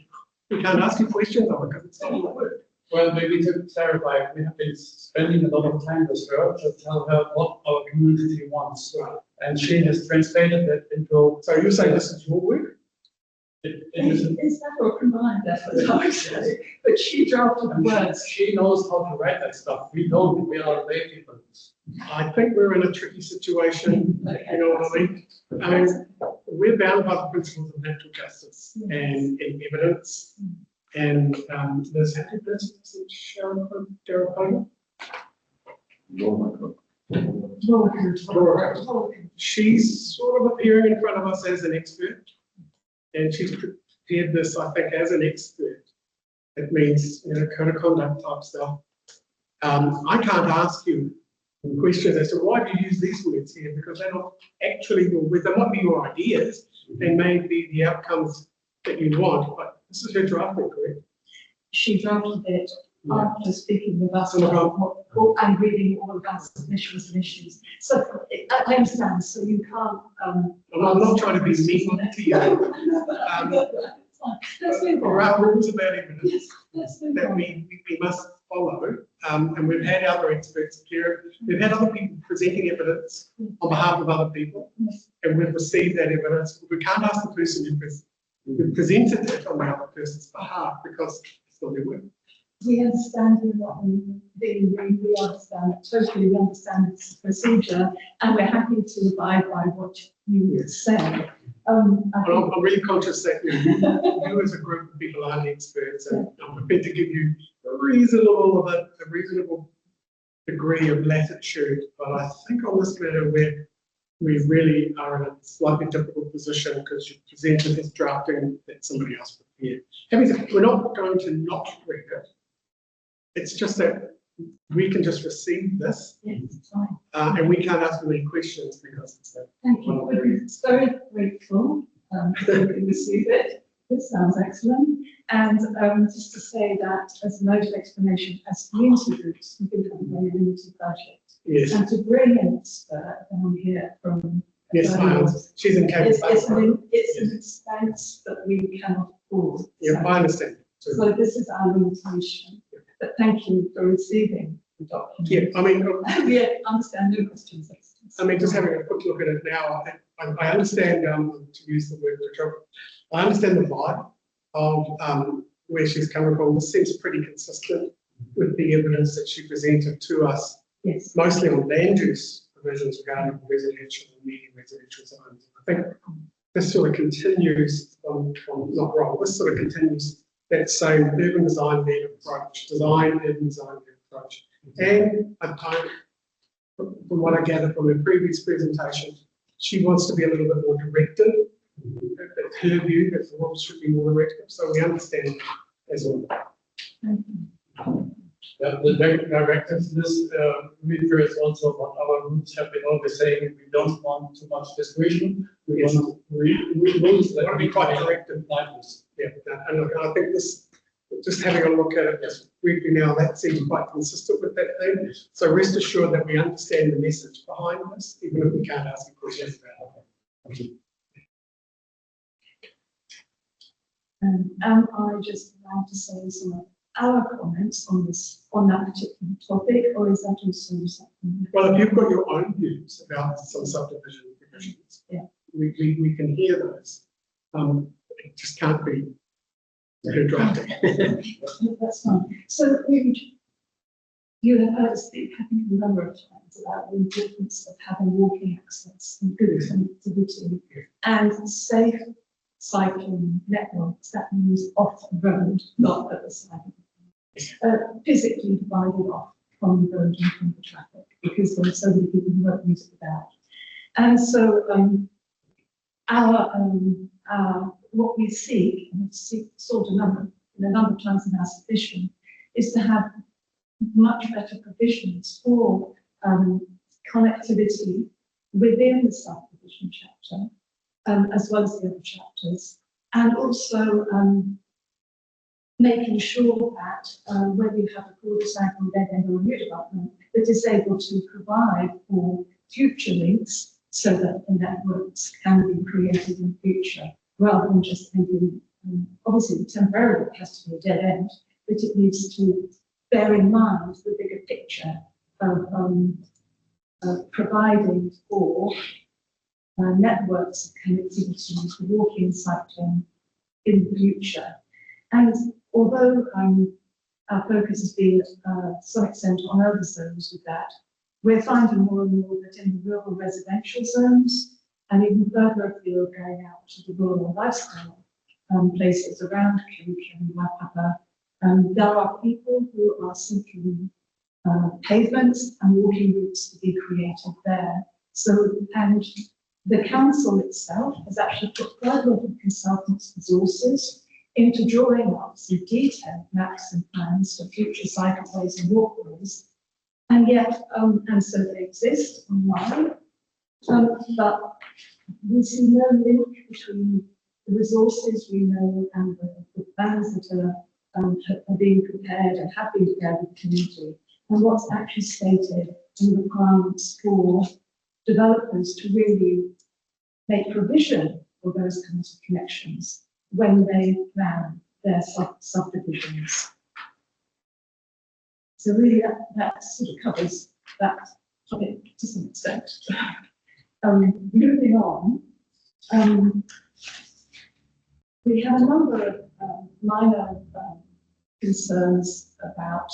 We can't ask you questions on it because it's not your work. Well, maybe to clarify, we have been spending a lot of time with her to tell her what our community wants. Right. And she has translated that into. So you're saying this is your work? It is, Is that a combined effort, I would say, but she drafted the words. she knows how to write that stuff. We don't, we are lay people. I think we're in a tricky situation, you know what I mean? I mean, we're bound by the principles of natural justice and evidence. And there's happy business in Sharon Darapona. She's sort of appearing in front of us as an expert. And she's prepared this, I think, as an expert. It means, you know, code of conduct type stuff. I can't ask you questions as to why do you use these words here, because they're not actually your words. They might be your ideas. They may be the outcomes that you want, but this is her drafting, correct? She drafted it after speaking with us So, about and reading all of our submissions and issues. So I understand, so you can't. I'm not trying to be mean to you. Let's move There on. are rules about evidence Let's move that on. we must follow. And we've had other experts here. We've had other people presenting evidence on behalf of other people. And we've received that evidence. We can't ask the person who presented it on the other person's behalf because it's not their work. We understand you're not being rude, we understand, totally we understand it's a procedure, and we're happy to abide by what you say. I But think I'm really conscious that you as a group of people are the experts, and I'm prepared to give you a reasonable degree of latitude. But I think on this matter, we really are in a slightly difficult position because you presented this drafting that somebody else prepared. Having said, we're not going to not read it. It's just that we can just receive this, it's fine. and we can't ask them any questions because it's that. Thank you. We're very grateful that we received it. It sounds excellent. And just to say that as a note of explanation, as community groups, we do have a very limited budget. Yes, And to bring an expert down here from. yes, I understand. She's in Cape It's Town. an expense that we cannot afford. Yeah, I understand. So this is our limitation. But thank you for receiving the document. Yeah, I mean, We understand no questions. just having a quick look at it now, I understand, to use the word, I understand the vibe of where she's coming from. This seems pretty consistent with the evidence that she presented to us, Yes. mostly on land use provisions regarding residential and medium residential zones. I think this sort of continues, not wrong, this sort of continues that same urban design-led approach, urban design-led approach. And from what I gather from her previous presentation, she wants to be a little bit more directive. That's her view, that the rules should be more directive, so we understand as well. The directiveness refers also what our groups have been always saying, we don't want too much discretion. We Yes. want rules that Want to be quite directive. like this. Yeah, and look, I think this, just having a look at it just briefly now, that seems quite consistent with that thing. So rest assured that we understand the message behind this, even if we can't ask you questions about it. And I just want to say some of our comments on that particular topic, or is that also something? Well, if you've got your own views about some subdivision provisions, Yeah. we can hear those. It just can't be her drafting. That's fine. So you have heard us speak, I think, a number of times about the importance of having walking access and good connectivity and safe cycling networks. That means off the road, not at the side of the road. Physically divided off from the road and from the traffic, because there are so many people who won't use it without. And so what we seek, and we've sought a number of times in our submission, is to have much better provisions for connectivity within the subdivision chapter, as well as the other chapters, and also making sure that when you have a cul-de-sac or dead end or a new development, that is able to provide for future links so that the networks can be created in future, rather than just ending obviously temporarily it has to be a dead end, but it needs to bear in mind the bigger picture of providing for networks of connectivity for walking, cycling in the future. And although our focus has been to some extent on other zones with that, we're finding more and more that in the rural residential zones and even further afield going out to the rural lifestyle places around Kirikiri, Waipapa, there are people who are seeking pavements and walking routes to be created there. So, and the council itself has actually put quite a lot of consultants' resources into drawing up some detailed maps and plans for future cycleways and walkways. And yet, and so they exist online, but we see no link between the resources we know and the plans that are being prepared and have been prepared with the community, and what's actually stated in the requirements for developers to really make provision for those kinds of connections when they plan their subdivisions. So really that sort of covers that topic to some extent. Moving on, we have a number of minor concerns about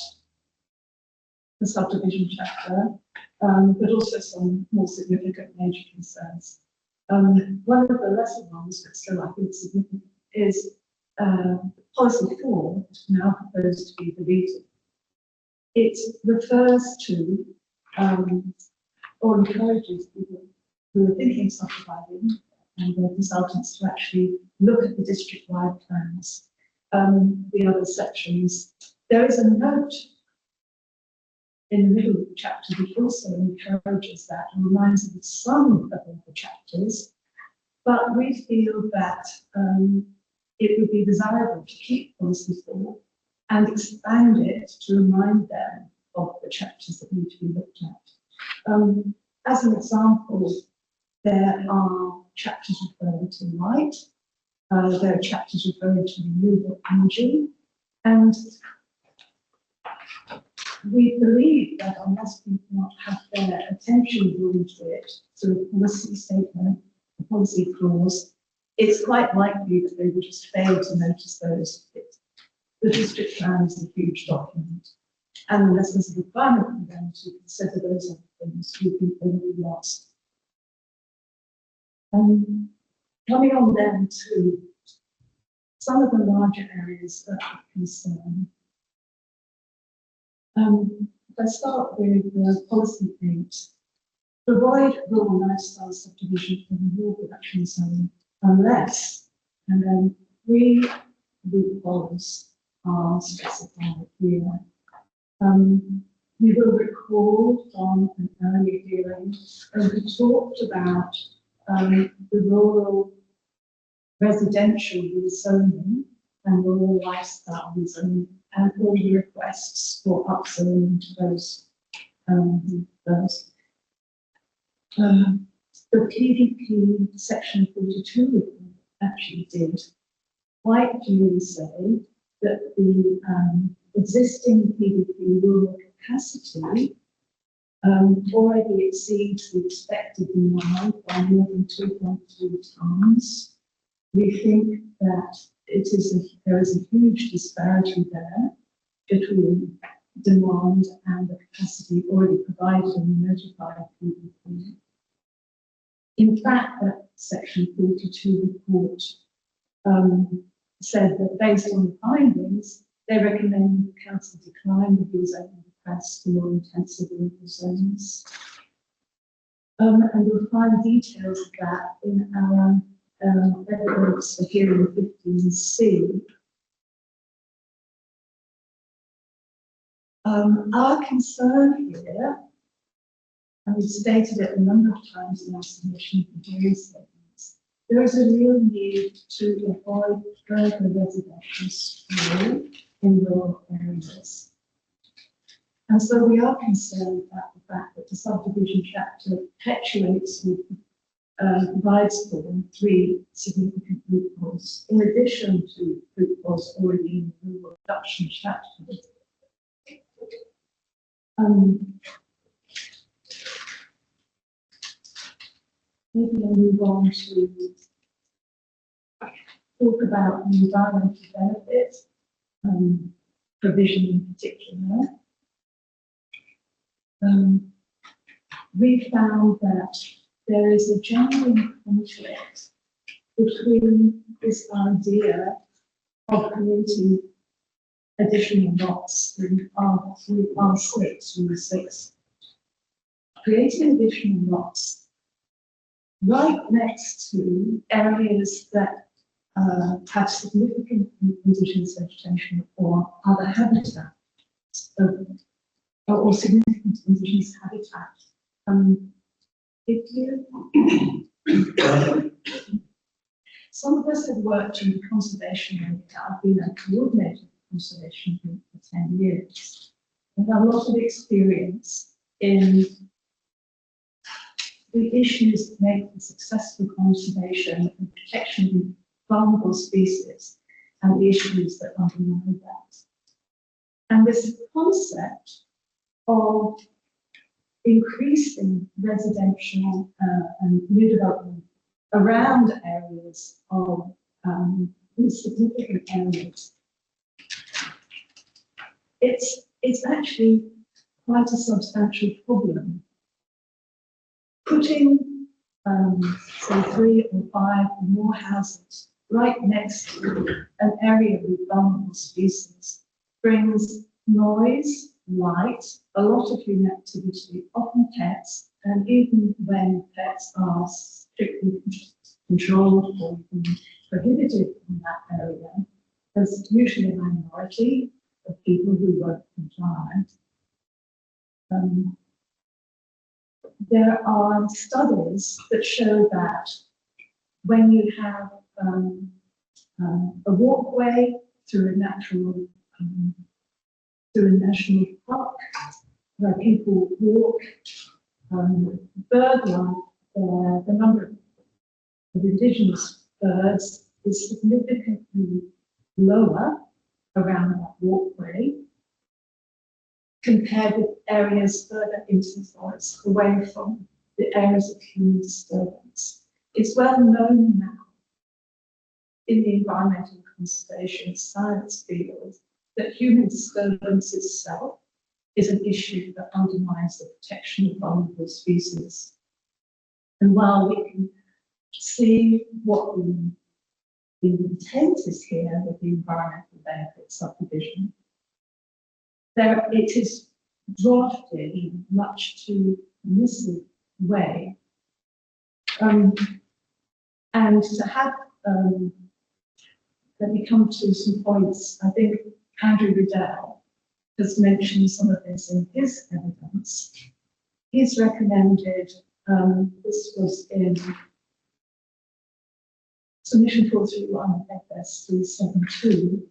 the subdivision chapter, but also some more significant major concerns. One of the lesser ones, but still I think significant, is policy 4, now proposed to be deleted. It refers to or encourages people who are thinking of subdividing and their consultants to actually look at the district-wide plans, the other sections. There is a note in the middle of the chapter which also encourages that and reminds us of some of the chapters, but we feel that it would be desirable to keep policy 4 and expand it to remind them of the chapters that need to be looked at. As an example, there are chapters referring to light, there are chapters referring to renewable energy, and we believe that unless people not have their attention drawn to it through a policy statement, a policy clause, it's quite likely that they will just fail to notice those. The district plan is a huge document, and unless there's a requirement for them to consider those other things, we think they will be lost. Coming on then to some of the larger areas of concern. Let's start with the policy 8. Provide rural lifestyle subdivision for the rural production zone unless, and then 3 loopholes are specified here. We will recall from an earlier hearing when we talked about the rural residential rezoning and rural lifestyle rezoning and all the requests for upzoning to those. The PDP section 42 report actually did quite clearly say that the existing PDP rural capacity already exceeds the expected demand by more than 2.3 times. We think that there is a huge disparity there between demand and the capacity already provided in the notified PDP. In fact, that section 42 report said that based on the findings, they recommend the council decline the rezoning requests to more intensive rural zones. And you'll find details of that in our evidence for hearing 15C. Our concern here, and we've stated it a number of times in our submission for hearing statements, there is a real need to avoid further residential sprawl in rural areas. And so we are concerned about the fact that the subdivision chapter perpetuates with provides for 3 significant loopholes, in addition to loopholes already in the rural reduction chapter. Maybe I'll move on to talk about the environmental benefits, provision in particular. We found that there is a genuine conflict between this idea of creating additional lots in R6, Rule 6. Creating additional lots right next to areas that have significant indigenous vegetation or other habitat, or significant indigenous habitat. If you, some of us have worked in the conservation area. I've been a coordinator of conservation group for 10 years. I have a lot of experience in the issues that make for successful conservation and protection of vulnerable species and the issues that underlie that. And this concept of increasing residential and new development around areas of significant areas, it's actually quite a substantial problem. Putting, say, 3 or 5 or more houses right next to an area with vulnerable species brings noise, light, a lot of human activity, often pets, and even when pets are strictly controlled or even prohibited in that area, there's usually a minority of people who won't comply. There are studies that show that when you have a walkway through a natural, through a national park, where people walk, bird life, the number of indigenous birds is significantly lower around that walkway compared with areas further into the forest, away from the areas of human disturbance. It's well known now in the environmental conservation science field that human disturbance itself is an issue that undermines the protection of vulnerable species. And while we can see what the intent is here with the environmental benefit subdivision, it is drafted in a much too permissive way. And to have, let me come to some points. I think Andrew Riddell has mentioned some of this in his evidence. He's recommended, this was in submission 431 FS 372,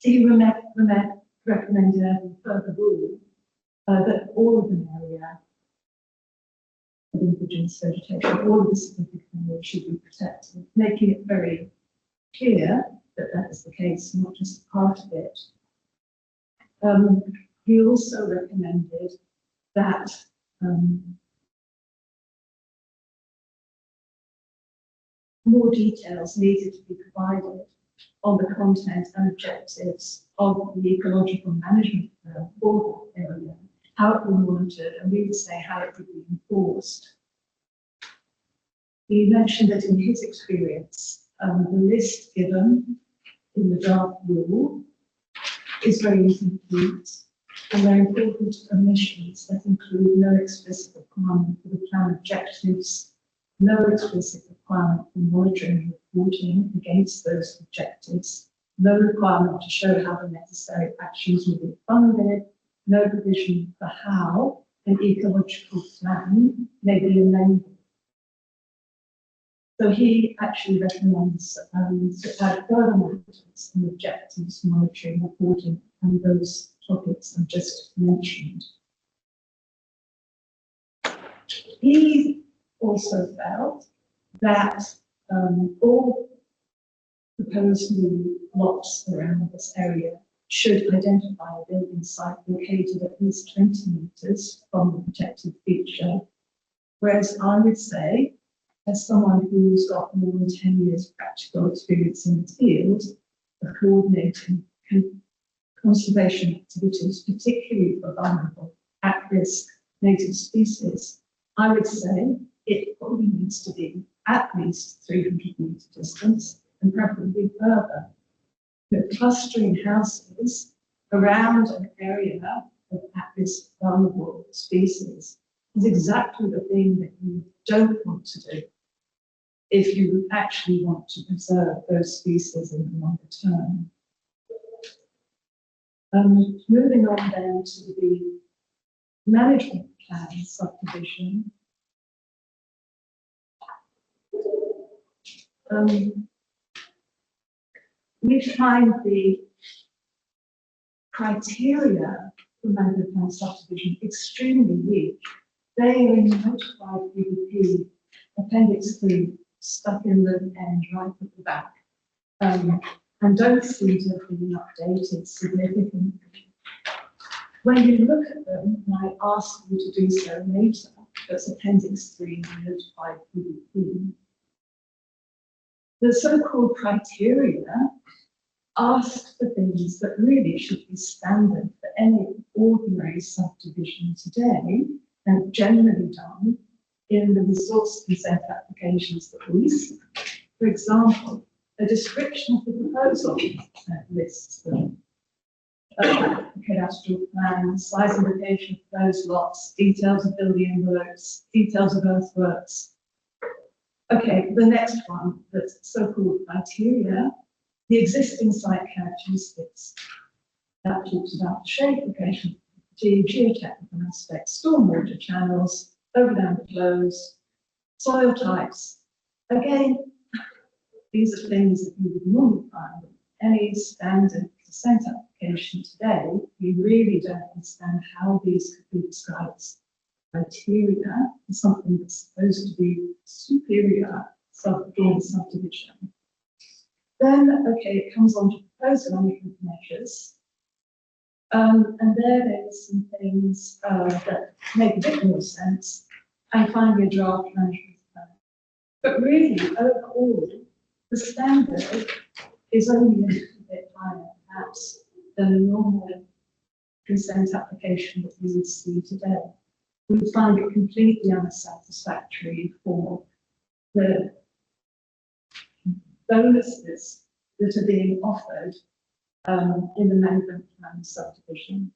he recommended a further rule that all of an area of indigenous vegetation, all of the significant areas should be protected, making it very clear that that is the case, not just part of it. He also recommended that more details needed to be provided on the content and objectives of the ecological management plan for that area, how it will be monitored, and we would say how it would be enforced. He mentioned that in his experience, the list given in the draft rule is very incomplete, and there are important omissions that include no explicit requirement for the plan objectives, no explicit requirement for monitoring and reporting against those objectives, no requirement to show how the necessary actions will be funded, no provision for how an ecological plan may be amended. So he actually recommends to add further matters and objectives, monitoring, reporting, and those topics I've just mentioned. He also felt that all proposed new lots around this area should identify a building site located at least 20 metres from the protected feature. Whereas I would say, as someone who's got more than 10 years practical experience in the field of coordinating conservation activities, particularly for vulnerable, at-risk native species, I would say it probably needs to be at least 300 metre distance and preferably further. But clustering houses around an area of at-risk vulnerable species is exactly the thing that you don't want to do if you actually want to preserve those species in the longer term. Moving on then to the management plan subdivision. We find the criteria for management plan subdivision extremely weak. They are in the notified PDP Appendix 3 stuck in the end right at the back, and don't seem to have been updated significantly. When you look at them, and I ask you to do so later, that's Appendix 3 in the notified PDP. The so-called criteria ask for things that really should be standard for any ordinary subdivision today, and generally done in the resource consent applications that we see. For example, a description of the proposal lists them. Cadastral plan, size and location of proposed lots, details of building envelopes, details of earthworks. Okay, the next one, that's so-called criteria, the existing site characteristics. That talks about the shape, location, geotechnical aspects, stormwater channels, overland flows, soil types. Again, these are things that you would normally find in any standard consent application today. You really don't understand how these could be described as criteria for something that's supposed to be superior subdivision. Then, okay, it comes on to proposed management measures. And there's some things that make a bit more sense, and finally a draft management plan. But really, overall, the standard is only a little bit higher, perhaps, than a normal consent application that we would see today. We would find it completely unsatisfactory for the bonuses that are being offered in the management plan subdivision.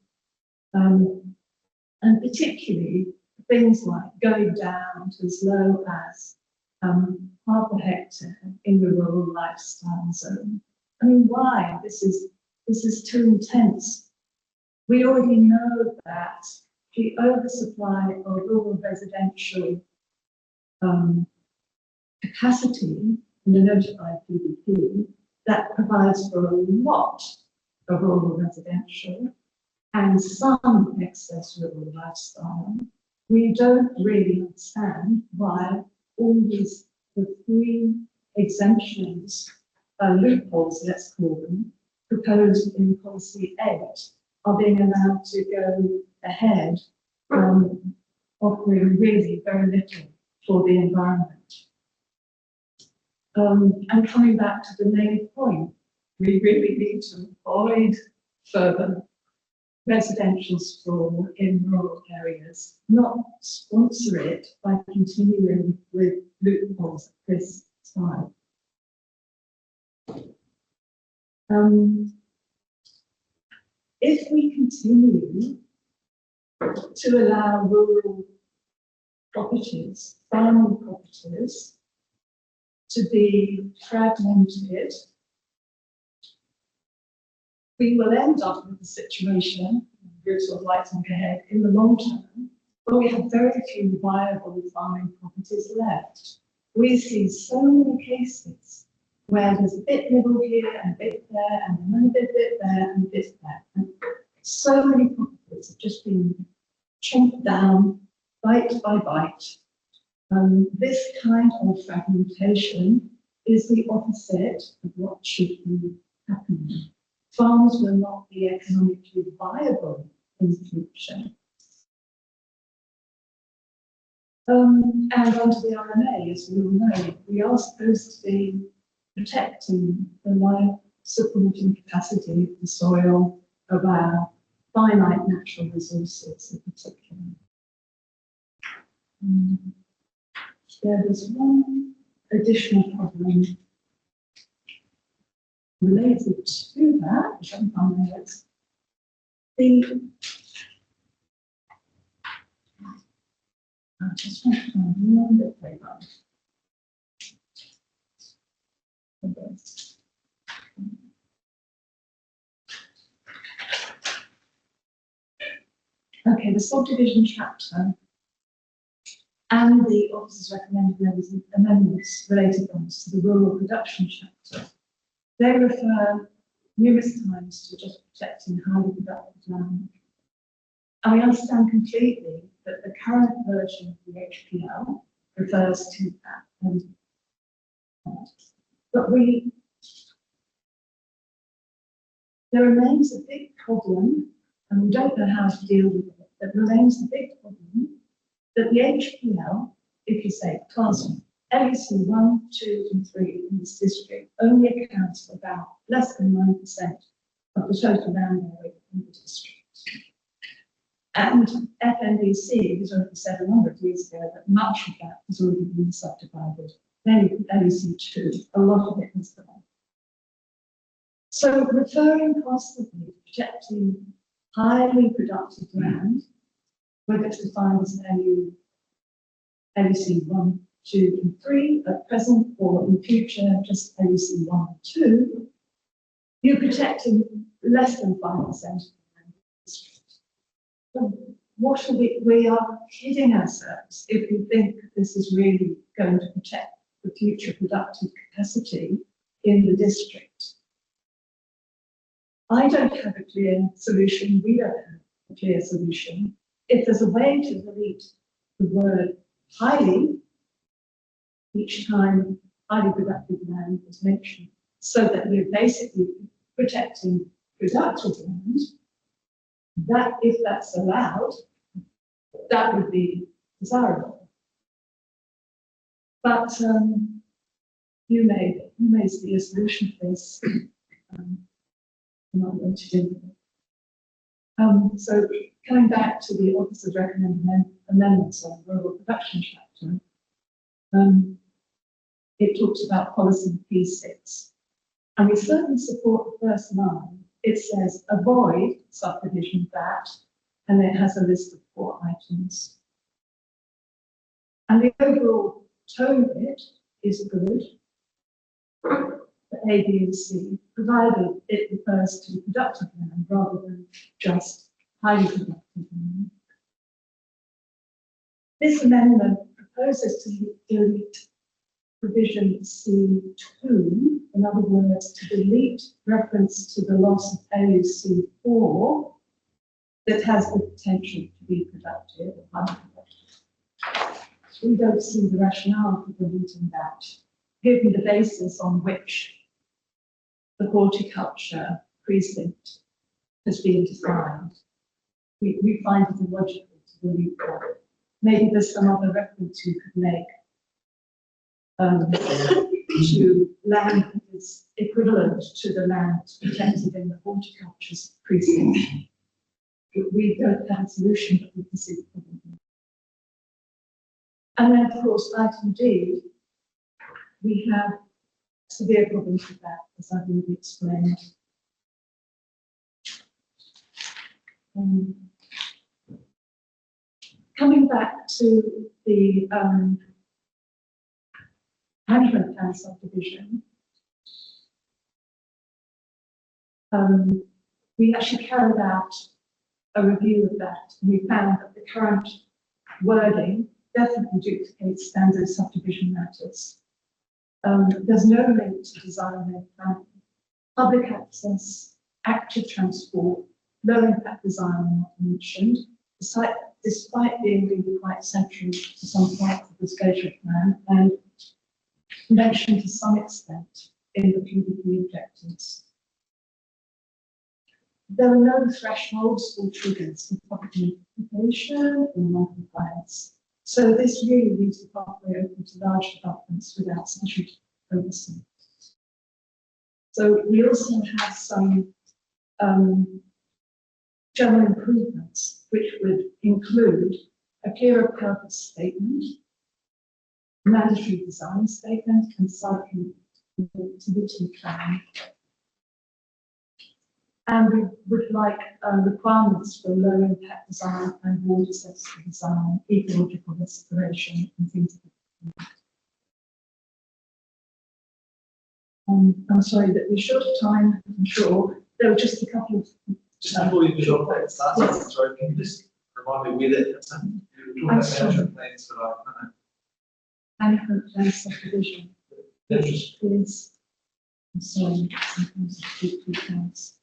And particularly things like going down to as low as half a hectare in the rural lifestyle zone. I mean, why? This is too intense. We already know that the oversupply of rural residential capacity in the notified PDP that provides for a lot of rural residential and some excess rural lifestyle. We don't really understand why all these, the three exemptions, loopholes, let's call them, proposed in policy 8 are being allowed to go ahead, offering really very little for the environment. And coming back to the main point, we really need to avoid further residential sprawl in rural areas, not sponsor it by continuing with loopholes at this time. If we continue to allow rural properties, farming properties, to be fragmented, we will end up with a situation, Bruce would like to look ahead, in the long term, where we have very few viable farming properties left. We see so many cases where there's a bit nibble here and a bit there, and another bit there and a bit there. And so many properties have just been chomped down, bite by bite, This kind of fragmentation is the opposite of what should be happening. Farms will not be economically viable in the future. And under the RMA, as we all know, we are supposed to be protecting the life supporting capacity of the soil, of our finite natural resources in particular. There was one additional problem related to that, which I'm finding is I just want to find one bit further. Okay, the subdivision chapter and the officer's recommended amendments related ones to the rural production chapter. They refer numerous times to just protecting highly productive land. And we understand completely that the current version of the HPL refers to that. But there remains a big problem, and we don't know how to deal with it. There remains a big problem that the HPL, if you say class LEC 1, 2, and 3 in this district, only accounts for about less than 9% of the total land area in the district. And FNDC was only 700 years ago that much of that has already been subdivided. Then LEC 2, a lot of it has gone. So referring constantly to protecting highly productive land, whether it's defined as LEC 1, 2, and 3 at present, or in future just LEC 1 and 2, you're protecting less than 5% of the land district. What are we are kidding ourselves if we think this is really going to protect the future productive capacity in the district. I don't have a clear solution. We don't have a clear solution. If there's a way to delete the word highly each time highly productive land is mentioned, so that we're basically protecting productive land, that if that's allowed, that would be desirable. But you may see a solution for this. I'm not going to do it. So coming back to the officer's recommended amendments on the rural production chapter, it talks about policy P6. And we certainly support the first line. It says avoid subdivision that, and it has a list of 4 items. And the overall tone of it is good for A, B, and C, provided it refers to productive land rather than just highly productive land. This amendment proposes to delete provision C2, in other words, to delete reference to the loss of LUC4 that has the potential to be productive or unproductive. We don't see the rationale for deleting that, given the basis on which the horticulture precinct has been defined. We find it illogical to delete that. Maybe there's some other reference you could make to land that is equivalent to the land protected in the horticulture precinct. We don't have a solution, but we can see the problem. And then, of course, item D, we have severe problems with that, as I've already explained. Coming back to the management plan subdivision, we actually carried out a review of that, and we found that the current wording definitely duplicates standard subdivision matters. There's no link to design-led planning. Public access, active transport, low impact design are not mentioned. site, despite being really quite central to some parts of the spatial plan and mentioned to some extent in the PDP objectives. There are no thresholds or triggers for property occupation or non-compliance. So this really leaves the pathway open to large developments without sufficient oversight. So we also have some general improvements, which would include a clearer purpose statement, mandatory design statement, and site connectivity plan. And we would like requirements for low impact design and water sensitive design, ecological restoration, and things like that. I'm sorry that we're short of time, I'm sure. There were just a couple of. Just before you go off that start, Yes. sorry, can you just remind me where that, you were I'm talking about sorry. management plans for like, Management plan subdivision. That's Which is, I'm sorry, sometimes I speak too fast.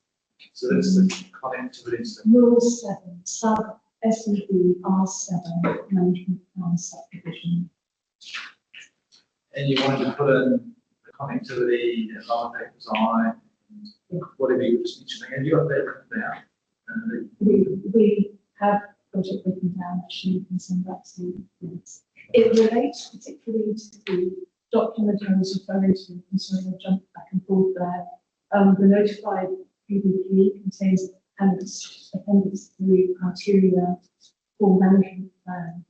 so that's the connectivity stuff. Rule 7, sub SEB R7, management plan subdivision. And you wanted to put in the connectivity and low impact design, and whatever you were just mentioning, have you got that written down? We have got it written down, actually, you can send that to you. Yes. It relates particularly to the document I was referring to, I'm sorry, I'll jump back and forth there. The notified PDP contains appendix 3 criteria for management plan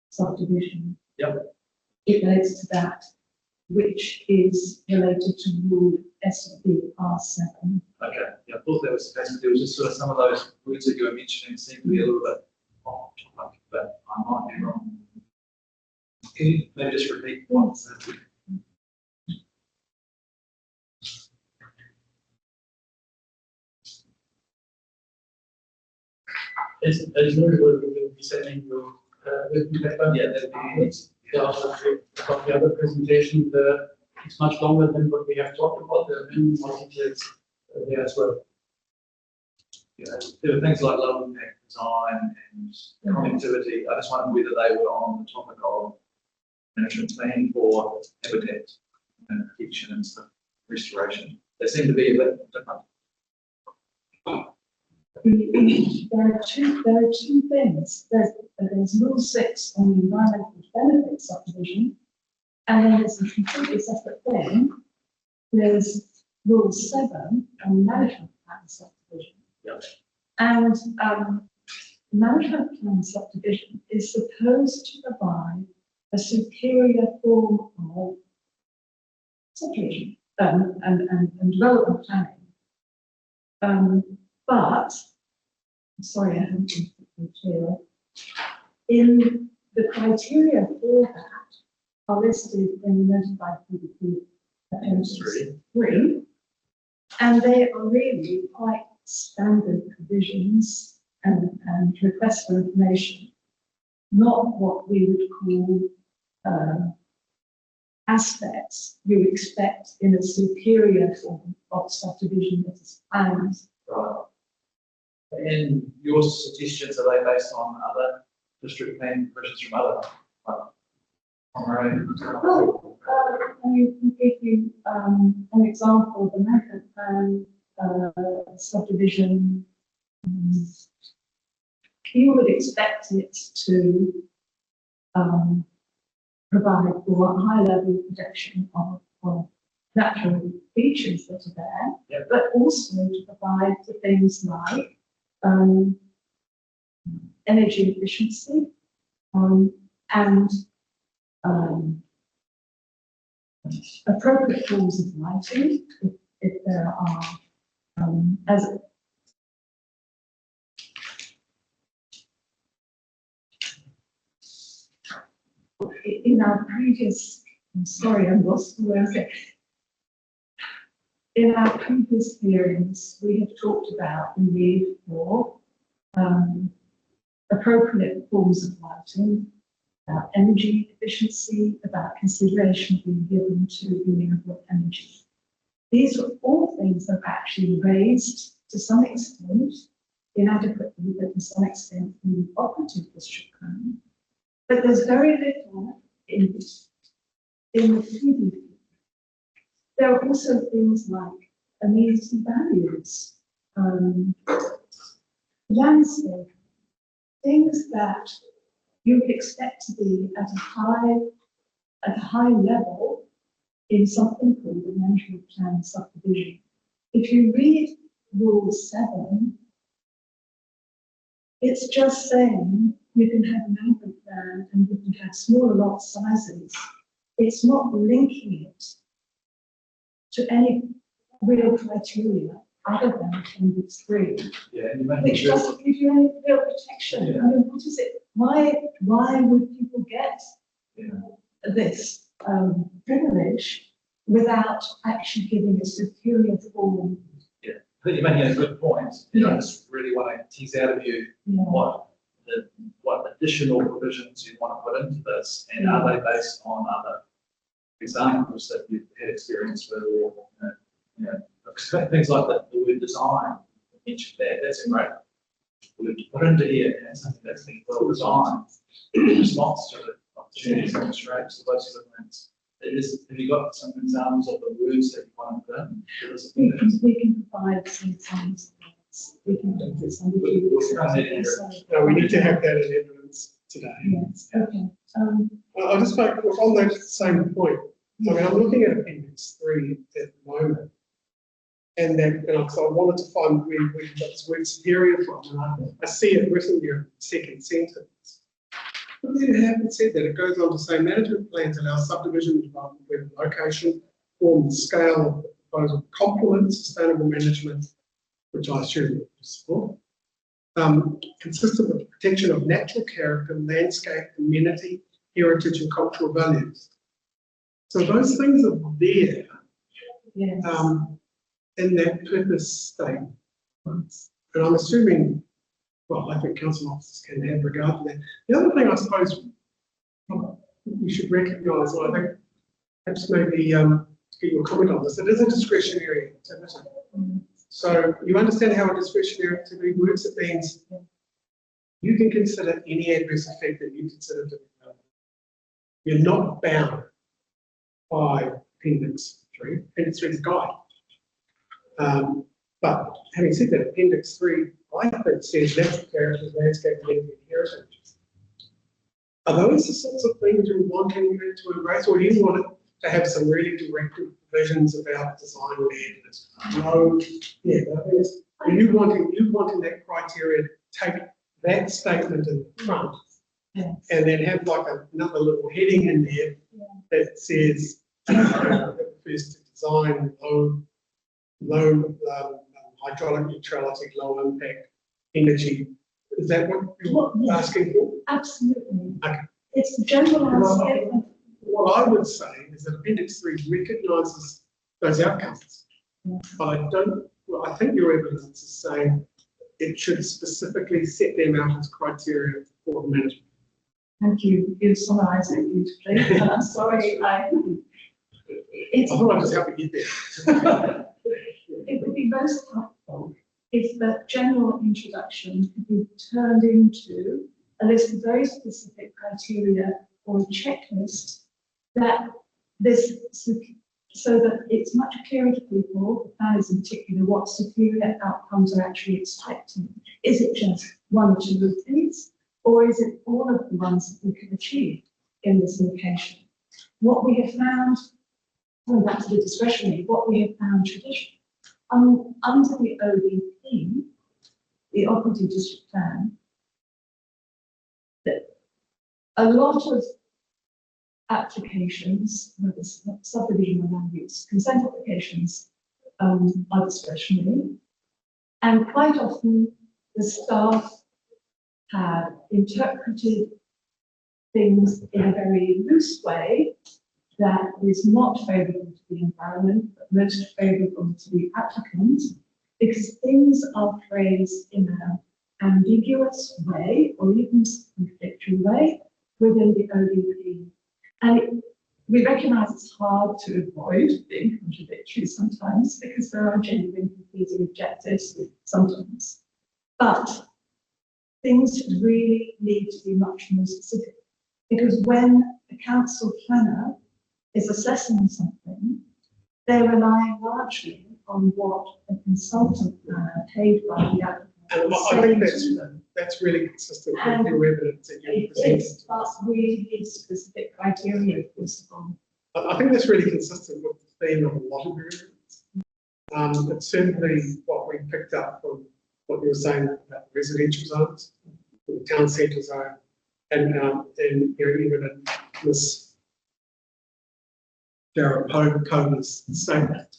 subdivision. Yep. It relates to that, which is related to rule SB R7. Okay, yeah, I thought that was fascinating. There was just sort of some of those words that you were mentioning seem to be a little bit off topic, but I might be wrong. Can you maybe just repeat once? As usual, we will be sending you written paper. Yeah, that'd be. About the other presentation, it's much longer than what we have talked about. There are many more details there as well. Yeah, there were things like low impact design and connectivity. I just wondered whether they were on the topic of management plan for habitat and protection and stuff, restoration. They seem to be a bit different. There are two things. There's rule 6 on the environmental benefits subdivision, and then there's a completely separate thing. There's rule 7 on management plan subdivision. Yep. And management plan subdivision is supposed to provide a superior form of subdivision and development planning. But, I'm sorry, I haven't been particularly clear. In the criteria for that are listed in the notified PDP appendix 3, and they are really quite standard provisions and requests for information, not what we would call aspects you expect in a superior form of subdivision that is planned. Right. And your suggestions, are they based on other district plan versions from other? Well, I can give you an example of the management plan subdivision. You would expect it to provide for a high level of protection of natural features that are there, Yep. but also to provide for things like energy efficiency and appropriate forms of lighting if there are as in our previous, I'm sorry, I'm lost the words. In our previous hearings, we have talked about the need for appropriate forms of lighting, about energy efficiency, about consideration being given to renewable energy. These are all things that are actually raised to some extent inadequately, but to some extent in the operative district plan. But there's very little in the PDP. There are also things like amenity values, landscape, things that you would expect to be at a high level in something called the management plan subdivision. If you read Rule 7, it's just saying you can have a management plan and you can have smaller lot sizes. It's not linking it to any real criteria other than Appendix 3, Yeah, and you make which doesn't give you any real protection. Yeah. I mean, what is it? Why would people get this privilege without actually giving a superior form? I think you're making a good point. I just really want to tease out of you what additional provisions you want to put into this, and are they based on other examples that you've had experience with, or things like that. The word design, mentioned that's a great word to put into here, and something that's been well designed in response to the opportunities and constraints, those sort of things. Have you got some examples of the words that you want to put in? We can provide some examples. We can do this. No, we need to have that in evidence today. Yes, okay. I'll just make, on that same point, I mean, I'm looking at Appendix 3 at the moment. And then, so I wanted to find where we got this word superior from, and I see it written there in the second sentence. But then it haven't said that. It goes on to say management plans allow subdivision development where the location, form, and scale of the proposal complement sustainable management, which I assume is support. Consistent with the protection of natural character, landscape, amenity, heritage, and cultural values. So those things are there. Yes. In that purpose statement. And I'm assuming, well, I think council officers can have regard to that. The other thing I suppose we should recognise, and I think perhaps maybe get your comment on this, it is a discretionary activity. So you understand how a discretionary activity works. It means you can consider any adverse effect that you consider to be relevant. You're not bound by Appendix 3. Appendix 3 is a guide. But having said that, Appendix 3, I think, says natural characters, landscape, and heritage. Are those the sorts of things you're wanting to embrace, or do you want it to have some really directive provisions about design standards? No, yeah, are you wanting that criteria to take that statement in the front, and then have like another little heading in there that says that refers to design, low hydraulic neutrality, low impact energy. Is that what you're asking for? Absolutely. Okay. It's the general statement. What I would say is that Appendix 3 recognises those outcomes. But I think your evidence is saying it should specifically set them out as criteria for the management. Thank you. You summarised it beautifully. And I'm sorry, I thought I'd just help you get there. It would be most helpful if the general introduction could be turned into a list of very specific criteria or a checklist that so that it's much clearer to people, the planners in particular, what superior outcomes are actually expecting. Is it just one or two of these, or is it all of the ones that we can achieve in this location? What we have found, going back to the discretionary, what we have found traditionally, under the ODP, the Operating District Plan, that a lot of applications, whether subdivision or land use, consent applications are discretionary, and quite often the staff have interpreted things in a very loose way that is not favourable to the environment, but most favourable to the applicant, because things are phrased in an ambiguous way or even conflictory way within the ODP. And we recognise it's hard to avoid being contradictory sometimes because there are genuine competing objectives sometimes. But things really need to be much more specific, because when the council planner is assessing something, they're relying largely on what a consultant planner paid by the applicant. And I think that's really consistent with your evidence that you presented. It's but we need specific criteria first of all. I think that's really consistent with the theme of a lot of your evidence. It's certainly what we picked up from what you were saying about the residential zones, the town centre zone, and you know, even in this Darragh Coven's statement,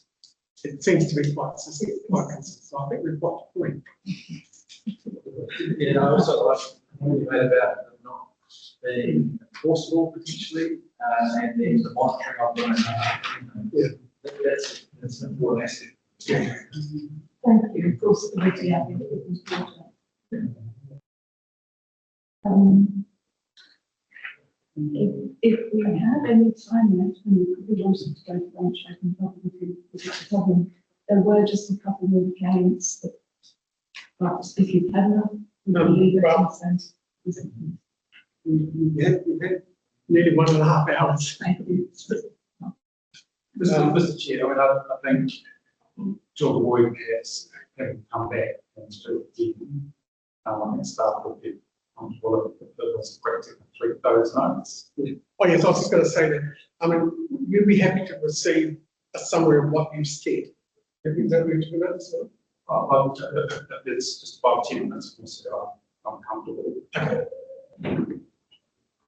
it seems to be quite consistent. So I think we've got the point. Yeah, I also like what you made about it not being enforceable potentially, and then the monitoring of them. That's an important aspect. Thank you. Of course, the idea I think it was important. If we have any time left, and we probably wanted to go to lunch, I can probably do the problem. There were just a couple of accounts, but if you've had enough, we can leave it consent. We've had nearly 1.5 hours. Thank you. Mr. Chair, I mean, I think John Boyd has come back and to the staff will be comfortable if it was correct to complete those notes. Oh yes, I was just going to say that. I mean, we'd be happy to receive a summary of what you've said. Is that what you're talking about? It's just about 10 minutes, so I'm comfortable. Okay.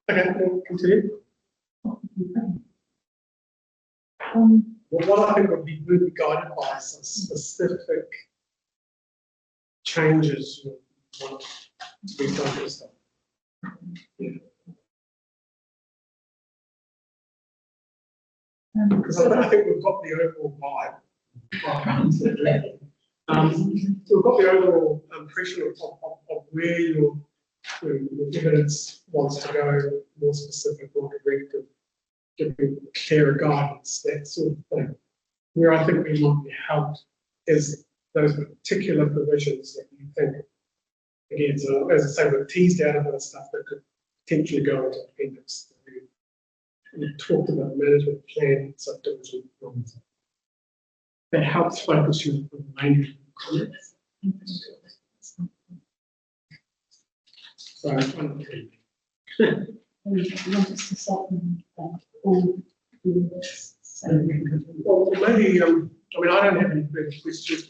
Okay, we'll continue. Well, what I think would be guided by some specific changes you want to be done to stuff. Because I think we've got the overall vibe. So we've got the overall impression of where your evidence wants to go, more specific, more directive, giving clearer guidance, that sort of thing. Where I think we might be helped is those particular provisions that you think, again, so as I say, we've teased out a bit of stuff that could potentially go into appendix. We talked about management plan, subdivision. That helps focus you on the main comments. So I want us to supplement all this. So well, maybe, I mean, I don't have any further questions.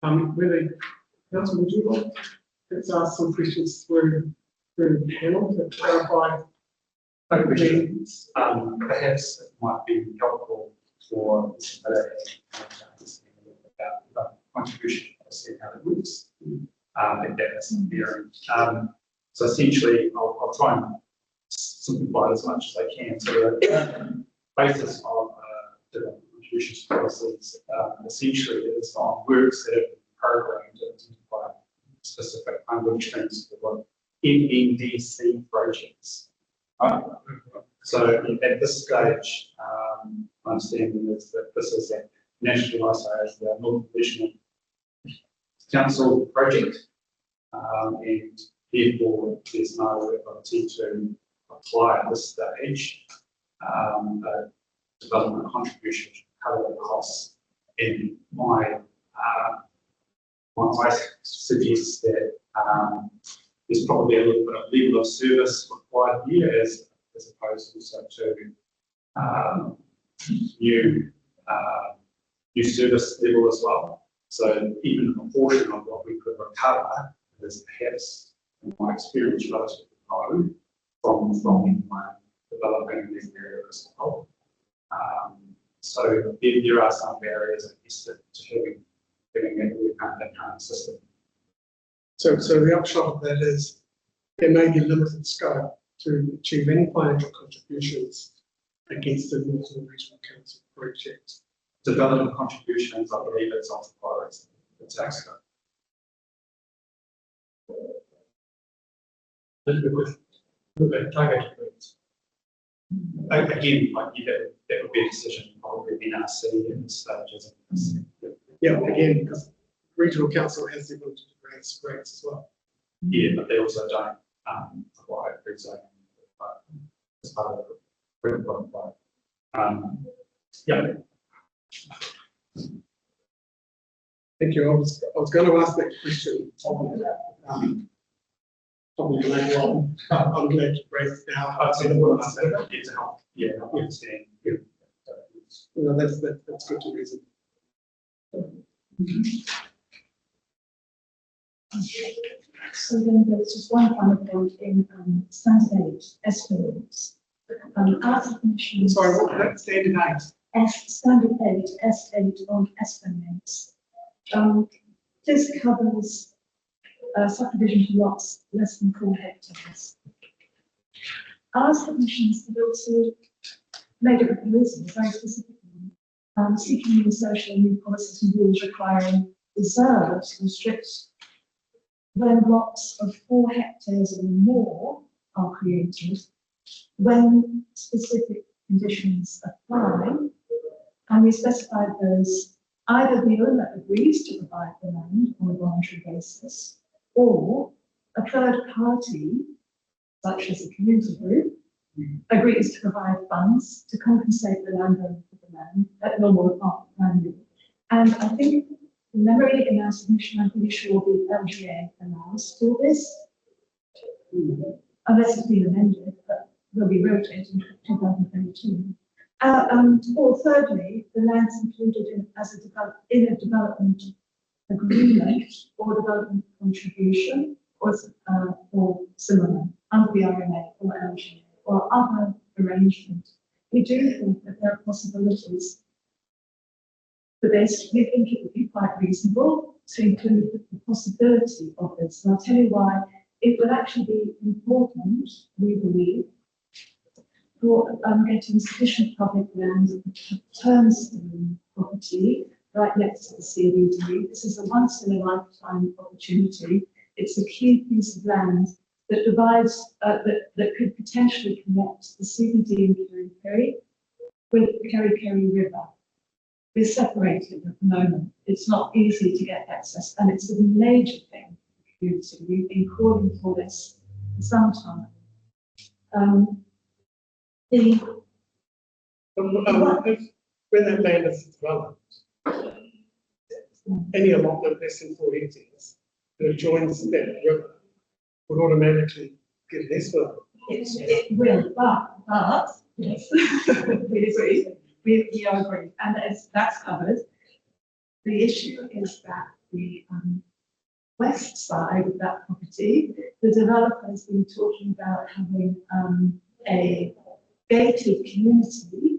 Really, Council, would you like to ask some questions through the panel to clarify? Perhaps it might be helpful for about the contribution policy and how it works. If that's bearing. So essentially, I'll try and simplify it as much as I can. So the basis of the contributions policies essentially is on works that have been programmed to identify specific funding streams for FNDC projects. So at this stage, my understanding is that this is a nationally licensed Northern Regional Council project, and therefore there's no ability to apply at this stage development contribution to cover the costs. And my suggest that there's probably a little bit of level of service required here as opposed also to new service level as well. So even a portion of what we could recover is perhaps, in my experience, relatively low from developing this area as well. So there are some barriers, I guess, to having that kind of system. So the upshot of that is there may be limited scope to achieve any financial contributions against the Northern Regional Council project. Development contributions, I believe it's off the priority, the tax code. Again, like that would be a decision probably in our city in this stage, isn't it? Yeah, again, because regional council has the ability to raise rates as well. Yeah, but they also don't, require free zoning, as part of the freedom plan. Yeah, Thank you. I was going to ask that question. Probably later on. I'm glad you raised it now. I'd say the one I said, it's a help, yeah, I understand. Yeah. So it's- No, that's good to reason. So then there's just one final point in standard 8 estimates. Our submissions. Sorry, what that standard 8? Standard 8, S8 on estimates. This covers subdivision to lots less than 4 hectares. Our submissions have also made a proposal, very specifically, seeking the social new policies and rules requiring reserves restrict when lots of 4 hectares or more are created, when specific conditions apply, and we specified those either the owner agrees to provide the land on a voluntary basis, or a third party, such as a community group, agrees to provide funds to compensate the landowner for the land at normal market value. And I think, from memory in our submission, I'm pretty sure the LGA allows for this, unless it's been amended, but will be rotated in 2022. Or thirdly, the land's included in a development agreement or development contribution or similar under the RMA or LGA or other arrangement. We do think that there are possibilities for this. We think it would be quite reasonable to include the possibility of this. And I'll tell you why. It would actually be important, we believe, for getting sufficient public land turnstone property right next to the CBD. This is a once in a lifetime opportunity. It's a key piece of land that divides, that could potentially connect the CBD and Kerry Kerry with the Kerry Kerry River. We're separated at the moment. It's not easy to get access, and it's a major thing for the community. We've been calling for this for some time. When that land is developed, any allotment less than 4 hectares that adjoins that river would automatically get less for them. It will, but yes, we agree. We agree, and that's covered. The issue is that the west side of that property, the developer has been talking about having a gated community,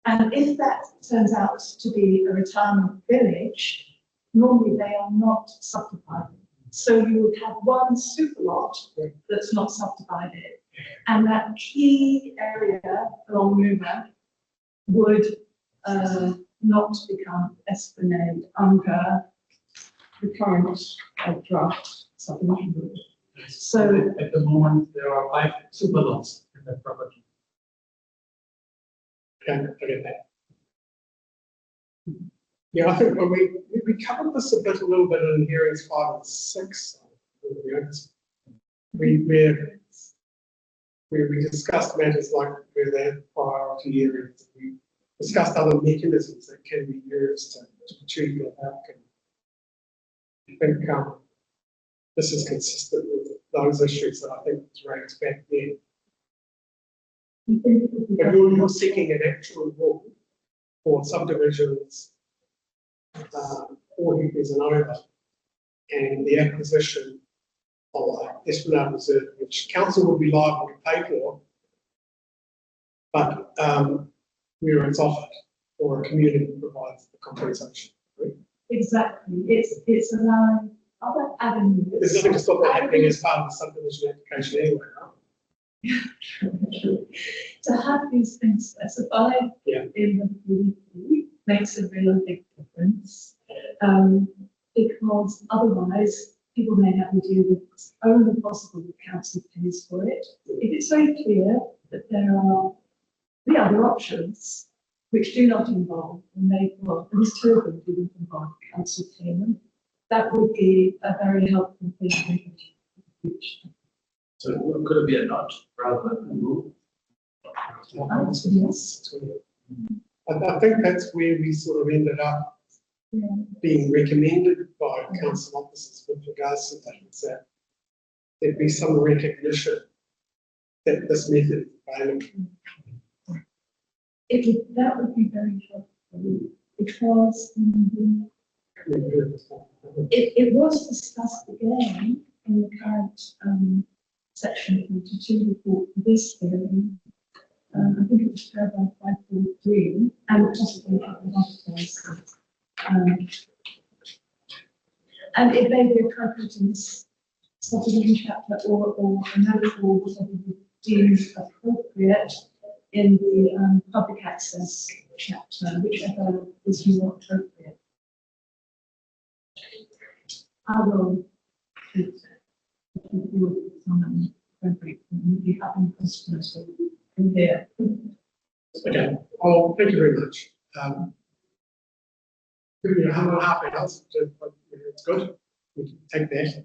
and if that turns out to be a retirement village, normally they are not subdivided. So you would have one super lot that's not subdivided, and that key area along the river would not become esplanade under the current draft subdivision rule. So at the moment, there are 5 super lots in that property. Okay, I get that. Yeah, I think when we covered this a little bit in hearings 5 and 6. We discussed matters like where they have priority areas. We discussed other mechanisms that can be used to achieve that outcome. I think this is consistent with those issues that I think was raised back then. But you're seeking an actual rule for subdivisions 4 hectares and over, and the acquisition of Esplanade Reserve, which council would be liable to pay for, but where it's offered, or a community provides the compensation. Right? exactly, it's allowing other avenues. There's nothing to stop that happening as part of the subdivision application anyway, right? To have these things specified in the PDP makes a real big difference, because otherwise people may have to deal with it's only possible that council pays for it. If it's very clear that there are the other options which do not involve, and these 2 of them do not involve council payment, that would be a very helpful thing. So could it be a nudge rather than a rule? Yes. I think that's where we sort of ended up Yeah. being recommended by council officers with regards to that, is that there'd be some recognition that this method is available. That would be very helpful because it was discussed again in the current section 42 report for this hearing. I think it was paragraph 543 and possibly a couple of other places. And it may be appropriate in this subdivision chapter or another or whatever you deem appropriate in the public access chapter, whichever is more appropriate. I will keep appropriate and be having customers in there. Okay, well, thank you very much. Half an hour, it's good, we can take that.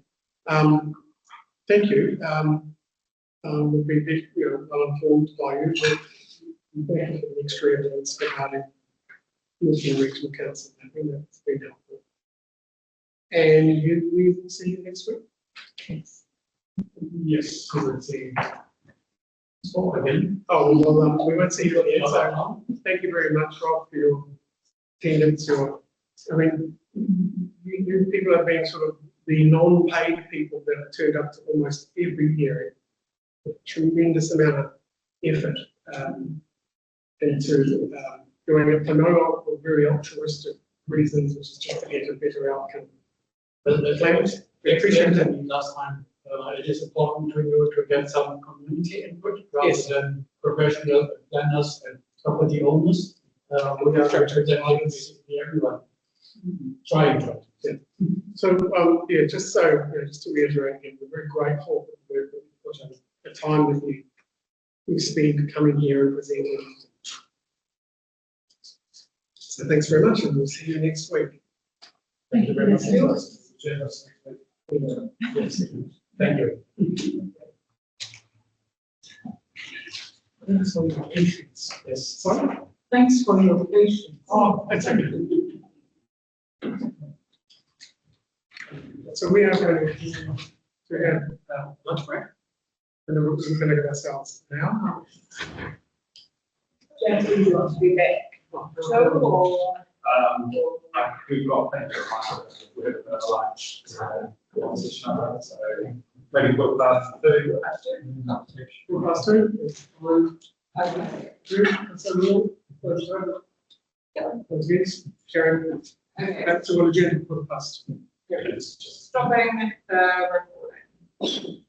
Thank you. We've been, well informed by you. We'll have an extra evidence regarding Muslim Regional Council. I think that's been helpful. And we will see you next week. Yes. Yes, we will see. So again. Oh, well, we won't see you again. So thank you very much, Rob, for your attendance. I mean, you people have been sort of the non-paid people that have turned up to almost every hearing. A tremendous amount of effort into doing it for no very altruistic reasons, which is just to get a better outcome. But the Thanks. We appreciate it. last time, it is important to you to get some community input rather Yes. than professional planners and property owners. We are representing basically everyone. Trying to. So, yeah, just to reiterate again, we're very grateful for the work that you put in, the time that you spend coming here and presenting. So thanks very much, and we'll see you next week. Thank you very much. Yes. Yes. Thank you. Thanks for your patience. Yes. Sorry? Thanks for your patience. Oh, that's okay. So we are going to have lunch break, and then we're going to get ourselves now. Gentlemen, you want to be back? So, or? We've got plenty of time. We have a lunch. So maybe put that through. We'll pass through. That's a rule. That's good. Sharon, that's what agenda put past. Stopping the recording.